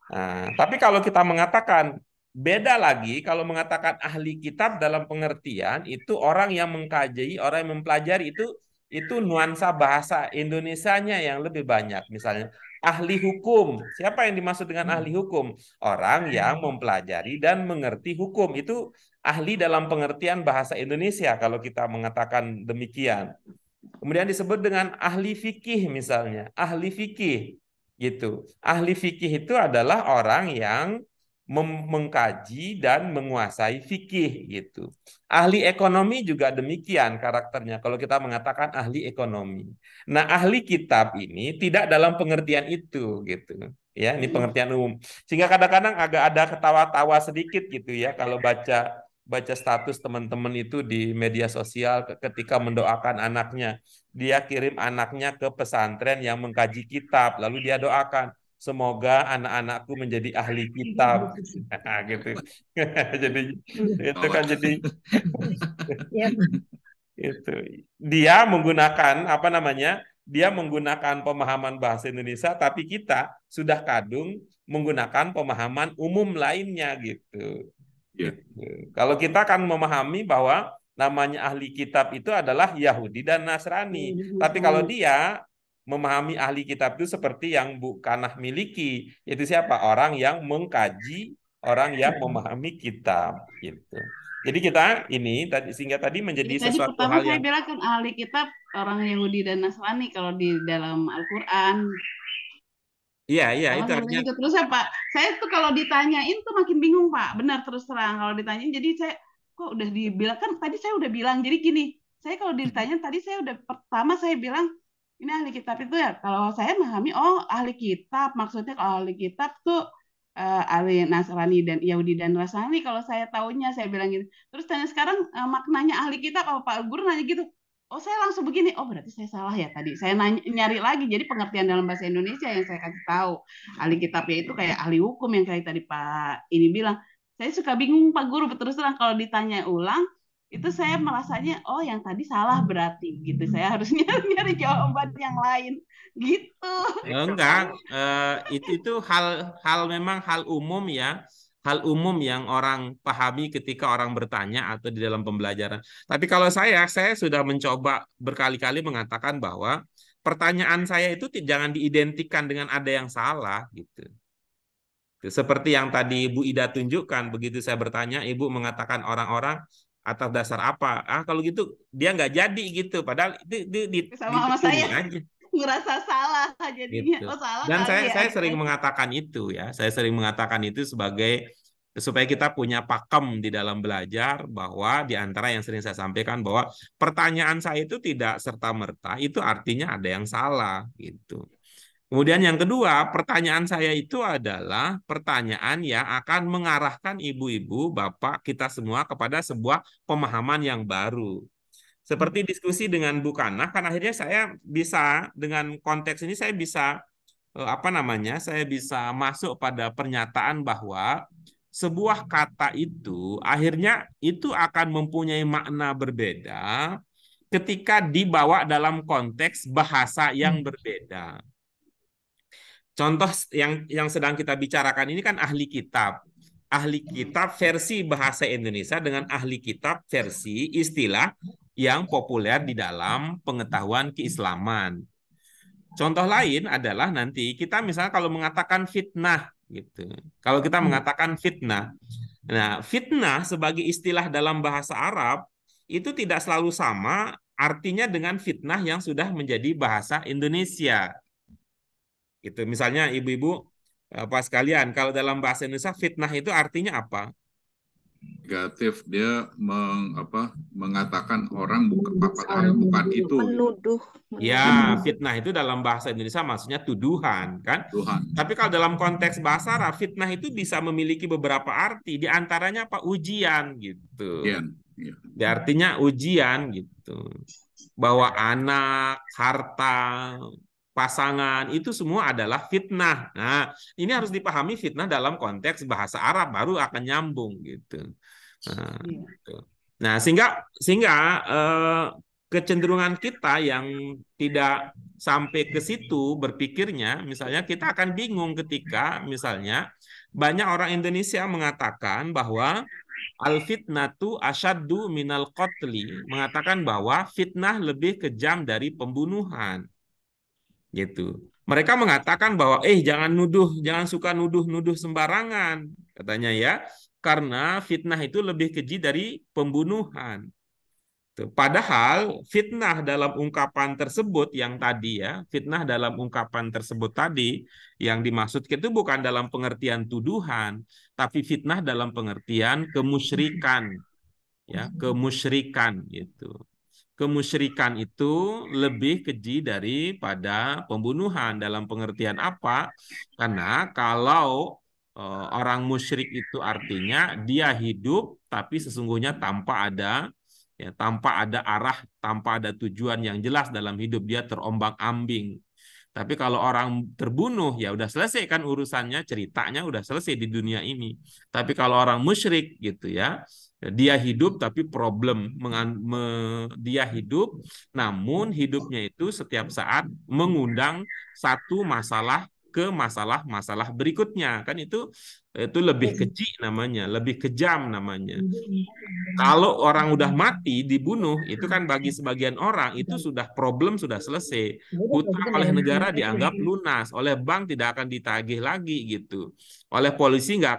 Nah, tapi kalau kita mengatakan beda lagi, kalau mengatakan ahli kitab dalam pengertian itu orang yang mengkaji, orang yang mempelajari, itu nuansa bahasa Indonesianya yang lebih banyak. Misalnya ahli hukum, siapa yang dimaksud dengan ahli hukum? Orang yang mempelajari dan mengerti hukum, itu ahli dalam pengertian bahasa Indonesia kalau kita mengatakan demikian. Kemudian disebut dengan ahli fikih misalnya, ahli fikih gitu. Ahli fikih itu adalah orang yang mengkaji dan menguasai fikih gitu. Ahli ekonomi juga demikian karakternya kalau kita mengatakan ahli ekonomi. Nah, ahli kitab ini tidak dalam pengertian itu gitu. Ya, ini pengertian umum. Sehingga kadang-kadang agak ada ketawa-tawa sedikit gitu ya kalau baca status teman-teman itu di media sosial ketika mendoakan anaknya. Dia kirim anaknya ke pesantren yang mengkaji kitab, lalu dia doakan, semoga anak-anakku menjadi ahli kitab. Gitu. Jadi itu kan jadi itu. Dia menggunakan apa namanya? Dia menggunakan pemahaman bahasa Indonesia, tapi kita sudah kadung menggunakan pemahaman umum lainnya gitu. Ya. Gitu. Kalau kita kan memahami bahwa namanya ahli kitab itu adalah Yahudi dan Nasrani. Tapi kalau dia memahami ahli kitab itu seperti yang Bu Kanah miliki, yaitu siapa? Orang yang mengkaji, orang yang memahami kitab gitu. Jadi kita ini sehingga tadi menjadi Jadi tadi sesuatu pertama hal saya yang bilang kan ahli kitab orang Yahudi dan Nasrani kalau di dalam Al-Quran. iya Sama itu saya artinya begitu. Terus ya Pak, saya tuh kalau ditanyain tuh makin bingung Pak. Benar terus terang kalau ditanyain. Jadi saya kok udah dibilang kan tadi saya udah bilang. Jadi gini, saya kalau ditanya tadi saya udah pertama saya bilang ini ahli kitab itu ya. Kalau saya memahami oh ahli kitab maksudnya kalau ahli kitab tuh ahli Nasrani dan Yahudi dan Nasrani. Kalau saya taunya saya bilang gitu. Terus tanya sekarang maknanya ahli kitab apa Pak Guru nanya gitu. Oh saya langsung begini, oh berarti saya salah ya tadi. Saya nyari lagi, jadi pengertian dalam bahasa Indonesia yang saya kasih tahu. Ahli kitabnya itu kayak ahli hukum yang kayak tadi Pak ini bilang. Saya suka bingung Pak Guru, terus terang kalau ditanya ulang, itu saya merasanya, oh yang tadi salah berarti gitu. Saya harus nyari jawaban yang lain gitu. enggak, itu hal memang hal umum ya, hal umum yang orang pahami ketika orang bertanya atau di dalam pembelajaran. Tapi kalau saya sudah mencoba berkali-kali mengatakan bahwa pertanyaan saya itu jangan diidentikan dengan ada yang salah gitu. Seperti yang tadi Bu Ida tunjukkan, begitu saya bertanya, Ibu mengatakan orang-orang atas dasar apa? Kalau gitu dia nggak jadi gitu, padahal itu sama saya aja. Ngerasa salah jadinya. Gitu. Oh salah Dan kali ya. saya sering mengatakan itu ya, saya sering mengatakan itu sebagai supaya kita punya pakem di dalam belajar, bahwa di antara yang sering saya sampaikan bahwa pertanyaan saya itu tidak serta-merta itu artinya ada yang salah gitu. Kemudian yang kedua, pertanyaan saya itu adalah pertanyaan yang akan mengarahkan ibu-ibu, bapak, kita semua kepada sebuah pemahaman yang baru. Seperti diskusi dengan Bu Kana, kan akhirnya saya bisa dengan konteks ini saya bisa saya bisa masuk pada pernyataan bahwa sebuah kata itu akhirnya itu akan mempunyai makna berbeda ketika dibawa dalam konteks bahasa yang berbeda. Contoh yang sedang kita bicarakan ini kan ahli kitab. Ahli kitab versi bahasa Indonesia dengan ahli kitab versi istilah yang populer di dalam pengetahuan keislaman. Contoh lain adalah nanti kita misalnya kalau mengatakan fitnah gitu. Kalau kita mengatakan fitnah. Nah, fitnah sebagai istilah dalam bahasa Arab itu tidak selalu sama artinya dengan fitnah yang sudah menjadi bahasa Indonesia. Gitu. Misalnya ibu-ibu Pak sekalian, kalau dalam bahasa Indonesia fitnah itu artinya apa? Negatif, dia mengatakan orang bukan itu. Menuduh. Ya, fitnah itu dalam bahasa Indonesia maksudnya tuduhan, kan? Tuhan. Tapi kalau dalam konteks bahasa Arab, fitnah itu bisa memiliki beberapa arti. Di antaranya apa? Ujian, gitu. Ya. Di artinya ujian, gitu. Bahwa anak, harta, pasangan, itu semua adalah fitnah. Nah, ini harus dipahami fitnah dalam konteks bahasa Arab, baru akan nyambung, gitu. Nah, gitu. Nah, sehingga kecenderungan kita yang tidak sampai ke situ berpikirnya, misalnya kita akan bingung ketika misalnya banyak orang Indonesia mengatakan bahwa al-fitnatu asyaddu minal qatli, mengatakan bahwa fitnah lebih kejam dari pembunuhan. Gitu. Mereka mengatakan bahwa jangan suka nuduh-nuduh sembarangan, katanya ya, karena fitnah itu lebih keji dari pembunuhan. Padahal fitnah dalam ungkapan tersebut yang tadi ya, fitnah dalam ungkapan tersebut tadi yang dimaksud itu bukan dalam pengertian tuduhan, tapi fitnah dalam pengertian kemusyrikan. Ya, kemusyrikan itu. Kemusyrikan itu lebih keji daripada pembunuhan. Dalam pengertian apa? Karena kalau orang musyrik itu artinya dia hidup tapi sesungguhnya tanpa ada arah, tanpa ada tujuan yang jelas dalam hidup, dia terombang-ambing. Tapi kalau orang terbunuh, ya udah selesai kan urusannya, ceritanya udah selesai di dunia ini. Tapi kalau orang musyrik gitu ya, dia hidup tapi dia hidup, namun hidupnya itu setiap saat mengundang satu masalah ke masalah berikutnya, kan itu lebih keji namanya, lebih kejam namanya. Kalau orang udah mati dibunuh, itu kan bagi sebagian orang itu sudah sudah selesai. Hutang oleh negara dianggap lunas, oleh bank tidak akan ditagih lagi gitu. Oleh polisi nggak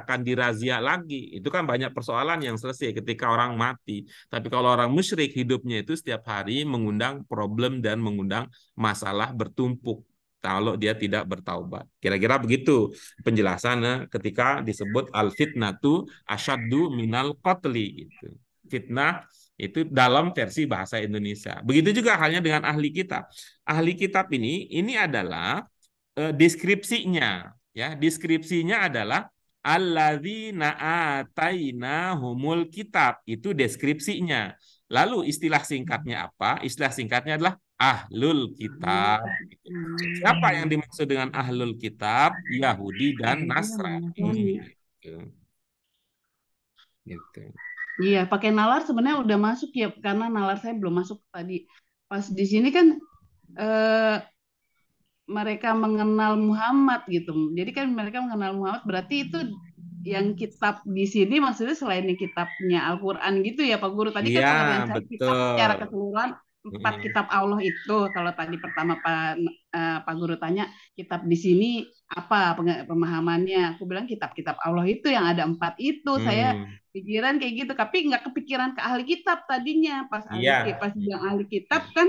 akan dirazia lagi. Itu kan banyak persoalan yang selesai ketika orang mati. Tapi kalau orang musyrik, hidupnya itu setiap hari mengundang problem dan mengundang masalah bertumpuk kalau dia tidak bertaubat. Kira-kira begitu penjelasannya ketika disebut al-fitnatu asyaddu minal qatli gitu. Fitnah itu dalam versi bahasa Indonesia. Begitu juga halnya dengan ahli kitab. Ahli kitab ini adalah deskripsinya ya. Deskripsinya adalah alladzina atainahumul kitab, itu deskripsinya. Lalu istilah singkatnya apa? Istilah singkatnya adalah ahlul kitab. Siapa yang dimaksud dengan ahlul kitab? Yahudi dan Nasrani. Gitu. Iya, pakai nalar sebenarnya udah masuk ya, karena nalar saya belum masuk tadi. Pas di sini kan mereka mengenal Muhammad gitu. Jadi kan mereka mengenal Muhammad, berarti itu yang kitab di sini maksudnya selain kitabnya Al-Quran gitu ya Pak Guru. Tadi kan pengertian saya kitab secara keseluruhan 4 kitab Allah itu. Kalau tadi pertama Pak Guru tanya kitab di sini apa pemahamannya, aku bilang kitab-kitab Allah itu yang ada 4 itu. Saya pikiran kayak gitu, tapi nggak kepikiran ke ahli kitab tadinya. Pas bilang ahli kitab kan,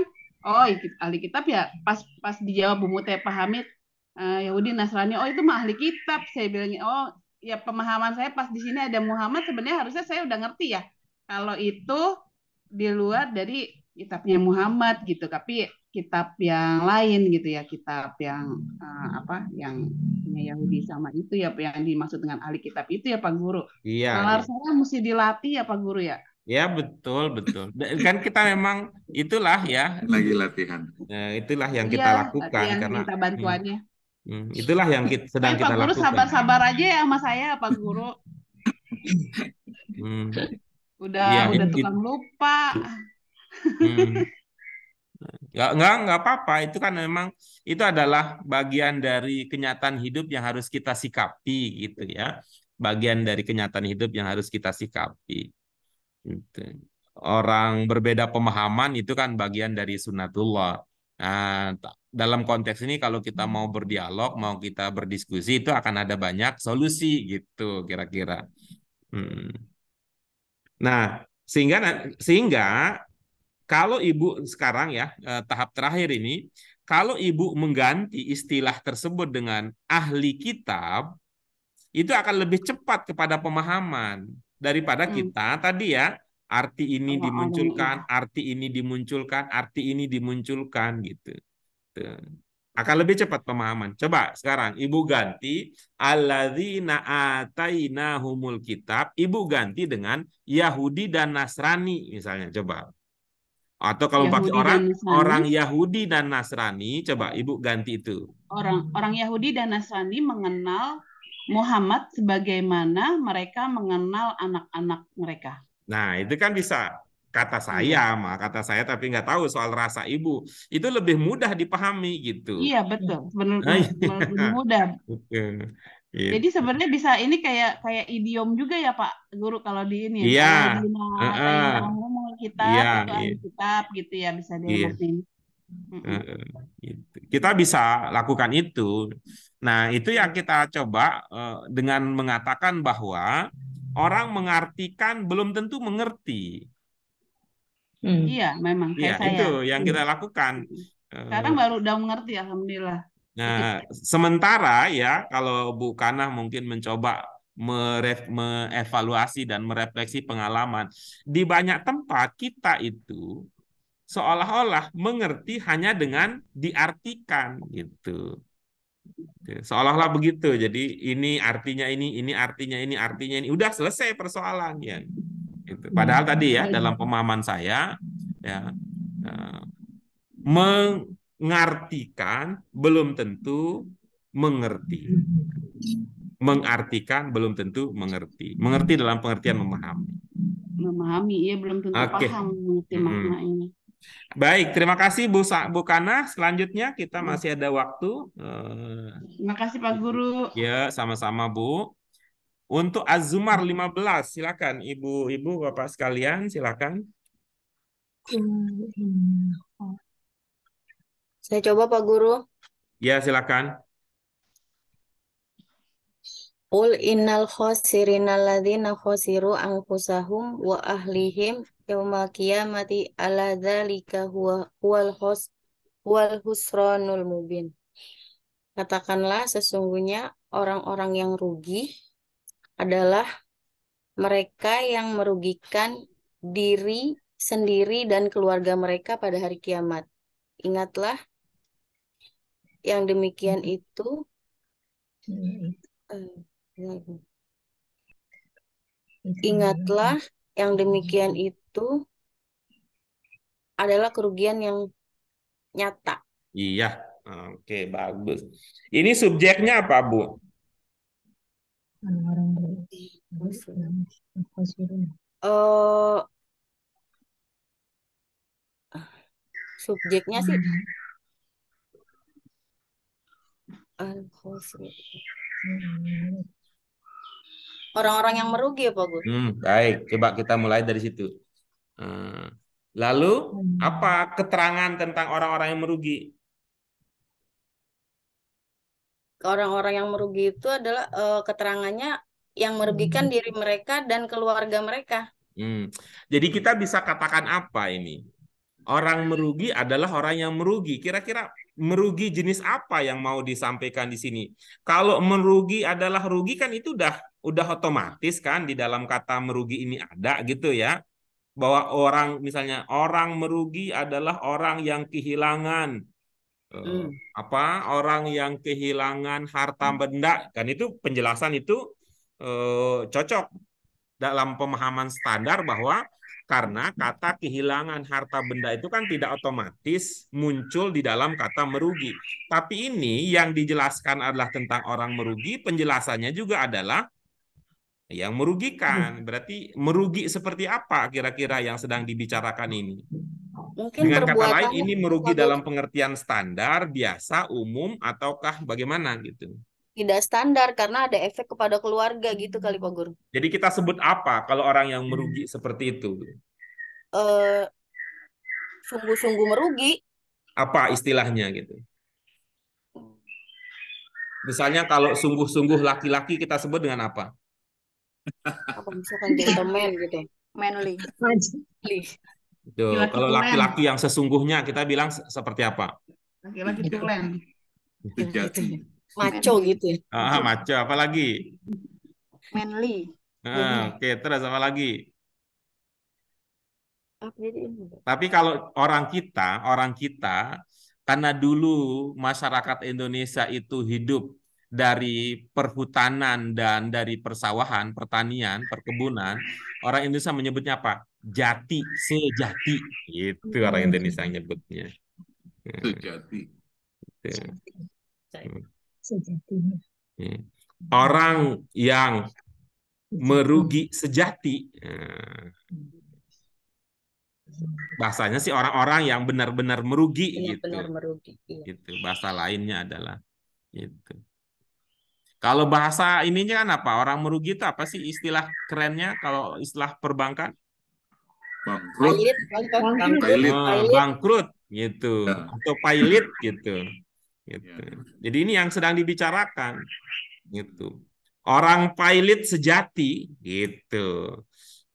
ahli kitab ya pas dijawab Bu Mutia Pak Hamid, Yahudi Nasrani, itu mah ahli kitab. Saya bilangnya ya pemahaman saya pas di sini ada Muhammad, sebenarnya harusnya saya udah ngerti ya kalau itu di luar dari kitabnya Muhammad gitu. Tapi kitab yang lain gitu ya, kitab yang yang punya Yahudi sama itu ya, yang dimaksud dengan ahli kitab itu ya Pak Guru. Iya, Nalar iya. saya mesti dilatih ya Pak Guru ya. Ya, betul, betul. Kan kita memang itulah ya, Lagi latihan. itulah yang kita Iya, lakukan latihan karena minta bantuannya. itulah yang sedang Pak kita Guru lakukan. sabar-sabar aja ya sama saya Pak Guru. Iya, Udah tukang lupa. Nggak apa-apa. Itu kan memang itu adalah bagian dari kenyataan hidup yang harus kita sikapi gitu ya. Bagian dari kenyataan hidup yang harus kita sikapi. Gitu. Orang berbeda pemahaman itu kan bagian dari sunatullah. Nah, dalam konteks ini kalau kita mau berdialog, mau kita berdiskusi, itu akan ada banyak solusi gitu kira-kira. Nah, sehingga kalau Ibu sekarang ya, tahap terakhir ini, kalau Ibu mengganti istilah tersebut dengan ahli kitab, itu akan lebih cepat kepada pemahaman daripada kita tadi ya, arti ini dimunculkan, arti ini dimunculkan, arti ini dimunculkan gitu. Akan lebih cepat pemahaman. Coba sekarang Ibu ganti alladzina atainahumul kitab, Ibu ganti dengan Yahudi dan Nasrani misalnya, coba. Atau kalau pakai orang Yahudi dan Nasrani, coba Ibu ganti itu. Orang Yahudi dan Nasrani mengenal Muhammad sebagaimana mereka mengenal anak-anak mereka. Nah, itu kan bisa kata saya, tapi nggak tahu soal rasa Ibu. Itu lebih mudah dipahami gitu. Iya, betul. Lebih mudah. Gitu. Jadi sebenarnya bisa ini kayak idiom juga ya Pak Guru kalau di ini. Iya. Kitab gitu ya, bisa diartikan. Gitu. Kita bisa lakukan itu. Nah, itu yang kita coba dengan mengatakan bahwa orang mengartikan belum tentu mengerti. Iya, memang kayak saya. Itu yang kita lakukan. Sekarang baru udah mengerti, alhamdulillah. Nah, sementara ya kalau Bu Kanah mungkin mencoba mengevaluasi dan merefleksi pengalaman di banyak tempat kita itu seolah-olah mengerti hanya dengan diartikan gitu. Seolah-olah begitu. Jadi ini artinya ini artinya ini, artinya ini. Udah selesai persoalannya. Gitu. Padahal tadi ya dalam pemahaman saya ya mengartikan belum tentu mengerti. Mengartikan belum tentu mengerti. Mengerti dalam pengertian memahami. Memahami, iya belum tentu paham mengerti maknanya. Baik, terima kasih Bu Kanah. Selanjutnya kita masih ada waktu. Terima kasih Pak Guru. Ya, sama-sama Bu. Untuk Az-Zumar 15, silakan Ibu, Bapak sekalian, silakan. Saya coba Pak Guru. Ya, silakan. Qul innal khasirina alladzina khasiru anfusahum wa ahlihim yaumal qiyamati ala dzalika huwal husranul mubin. Katakanlah sesungguhnya orang-orang yang rugi adalah mereka yang merugikan diri sendiri dan keluarga mereka pada hari kiamat. Ingatlah yang demikian itu Ingatlah yang demikian itu adalah kerugian yang nyata. Iya, oke, bagus. Ini subjeknya apa, Bu? Subjeknya sih orang-orang yang merugi ya Pak Gus. Baik, coba kita mulai dari situ. Lalu apa keterangan tentang orang-orang yang merugi? Orang-orang yang merugi itu adalah keterangannya yang merugikan diri mereka dan keluarga mereka. Jadi kita bisa katakan apa ini? Orang merugi adalah orang yang merugi. Kira-kira merugi jenis apa yang mau disampaikan di sini? Kalau merugi adalah rugi kan itu udah otomatis kan di dalam kata merugi ini ada gitu ya. bahwa misalnya orang merugi adalah orang yang kehilangan orang yang kehilangan harta benda, kan itu penjelasan itu cocok dalam pemahaman standar bahwa karena kata kehilangan harta benda itu kan tidak otomatis muncul di dalam kata merugi. Tapi ini yang dijelaskan adalah tentang orang merugi, penjelasannya juga adalah yang merugikan. Berarti merugi seperti apa kira-kira yang sedang dibicarakan ini? Mungkin Dengan kata lain, perbuatannya, ini merugi Pak Guru, dalam pengertian standar, biasa, umum, ataukah bagaimana gitu? tidak standar karena ada efek kepada keluarga gitu kali Pak Guru. Jadi kita sebut apa kalau orang yang merugi seperti itu? Sungguh-sungguh merugi. Apa istilahnya gitu? Misalnya kalau sungguh-sungguh laki-laki kita sebut dengan apa? Apa misalkan gentleman gitu. Manly. Tuh, Laki-laki kalau tulen. laki-laki yang sesungguhnya kita bilang seperti apa? Laki-laki tulen. Sejati. Maco gitu ya. Maco, apa lagi? Manly. Oke, terus apa lagi? Jadi ini. Tapi kalau orang kita, karena dulu masyarakat Indonesia itu hidup dari perhutanan dan dari persawahan, pertanian, perkebunan, orang Indonesia menyebutnya apa? Jati, sejati. Itu orang Indonesia nyebutnya. Sejati. Sejatinya. Orang yang merugi sejati. Bahasanya sih orang-orang yang benar-benar merugi Benar-benar gitu. merugi. Iya. Gitu. Bahasa lainnya adalah itu. Kalau bahasa ininya kan apa? Orang merugi itu apa sih istilah kerennya kalau istilah perbankan? Bangkrut. Bangkrut gitu. Ya. Atau pailit gitu. Gitu. Jadi ini yang sedang dibicarakan gitu. Orang pailit sejati gitu.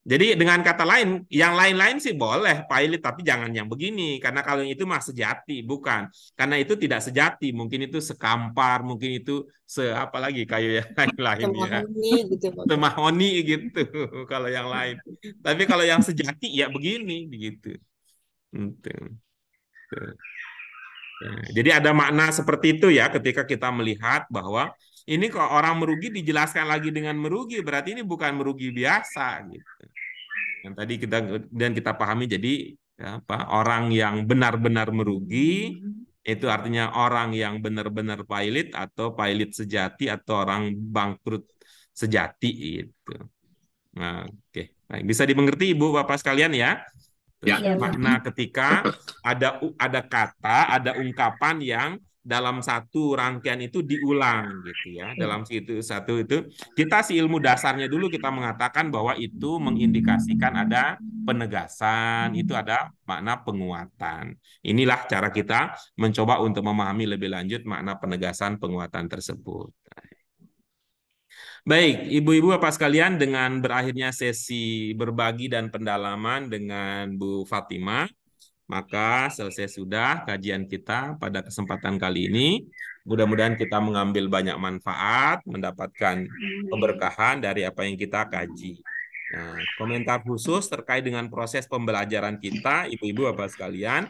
Jadi dengan kata lain, yang lain-lain sih boleh pailit, tapi jangan yang begini. Karena kalau itu mah sejati, bukan. Karena itu tidak sejati, mungkin itu sekampar, mungkin itu apa lagi kayu yang lain-lainnya. Temahoni gitu. Temahoni gitu kalau yang lain. Tapi kalau yang sejati ya begini begitu. Jadi ada makna seperti itu ya ketika kita melihat bahwa ini kok orang merugi dijelaskan lagi dengan merugi, berarti ini bukan merugi biasa gitu. Yang tadi kita pahami jadi orang yang benar-benar merugi itu artinya orang yang benar-benar pailit atau pailit sejati atau orang bangkrut sejati itu. Nah, oke. Baik, bisa dimengerti Ibu Bapak sekalian ya? Ya. Makna ketika ada kata, ada ungkapan yang dalam satu rangkaian itu diulang gitu ya. Dalam satu itu kita ilmu dasarnya dulu kita mengatakan bahwa itu mengindikasikan ada penegasan, itu ada makna penguatan. Inilah cara kita mencoba untuk memahami lebih lanjut makna penegasan penguatan tersebut. Baik, ibu-ibu Bapak sekalian, dengan berakhirnya sesi berbagi dan pendalaman dengan Bu Fatimah, maka selesai sudah kajian kita pada kesempatan kali ini. Mudah-mudahan kita mengambil banyak manfaat, mendapatkan keberkahan dari apa yang kita kaji. Nah, komentar khusus terkait dengan proses pembelajaran kita, ibu-ibu Bapak sekalian,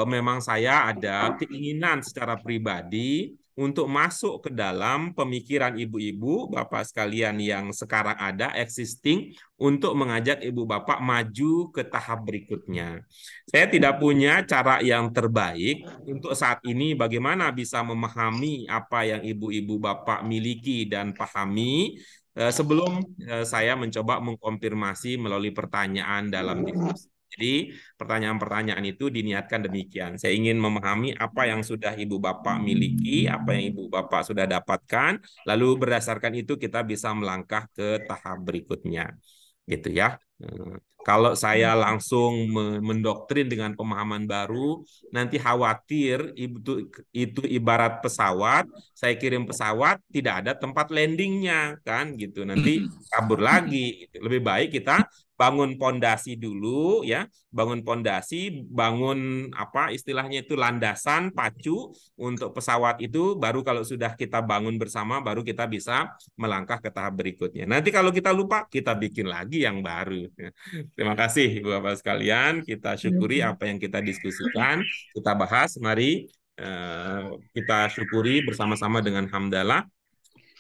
memang saya ada keinginan secara pribadi untuk masuk ke dalam pemikiran ibu-ibu Bapak sekalian yang sekarang ada, existing, untuk mengajak ibu Bapak maju ke tahap berikutnya. Saya tidak punya cara yang terbaik untuk saat ini bagaimana bisa memahami apa yang ibu-ibu Bapak miliki dan pahami sebelum saya mencoba mengkonfirmasi melalui pertanyaan dalam diskusi. Jadi pertanyaan-pertanyaan itu diniatkan demikian. Saya ingin memahami apa yang sudah Ibu Bapak miliki, apa yang Ibu Bapak sudah dapatkan, lalu berdasarkan itu kita bisa melangkah ke tahap berikutnya. Gitu ya. Kalau saya langsung mendoktrin dengan pemahaman baru, nanti khawatir itu ibarat pesawat, saya kirim pesawat tidak ada tempat landingnya kan gitu. Nanti kabur lagi. Lebih baik kita bangun pondasi dulu ya, bangun pondasi, bangun apa istilahnya itu landasan pacu untuk pesawat itu, baru kalau sudah kita bangun bersama baru kita bisa melangkah ke tahap berikutnya. Nanti kalau kita lupa kita bikin lagi yang baru. Terima kasih Ibu Bapak sekalian. Kita syukuri apa yang kita diskusikan, kita bahas. Mari kita syukuri bersama-sama dengan hamdalah.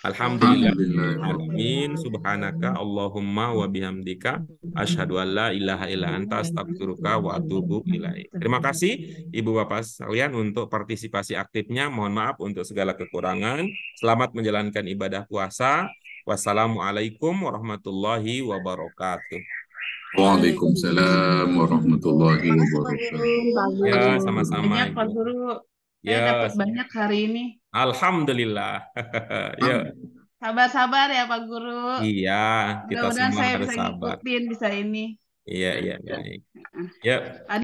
Alhamdulillah. Alamin. Subhanaka Allahumma wa bihamdika asyhadu an la ilaha illa anta astaghfiruka wa atubu ilaik. Terima kasih Ibu Bapak sekalian untuk partisipasi aktifnya. Mohon maaf untuk segala kekurangan. Selamat menjalankan ibadah puasa. Wassalamualaikum warahmatullahi wabarakatuh. Waalaikumsalam warahmatullahi wabarakatuh. Ya, sama-sama Banyak Pak Ibu. Guru. Saya Ya, dapat banyak hari ini. alhamdulillah. Ya, Sabar-sabar ya Pak Guru. iya, kita Mudah-mudahan semua saya harus bisa sabar. ngikutin bisa ini. Iya, baik. Ya.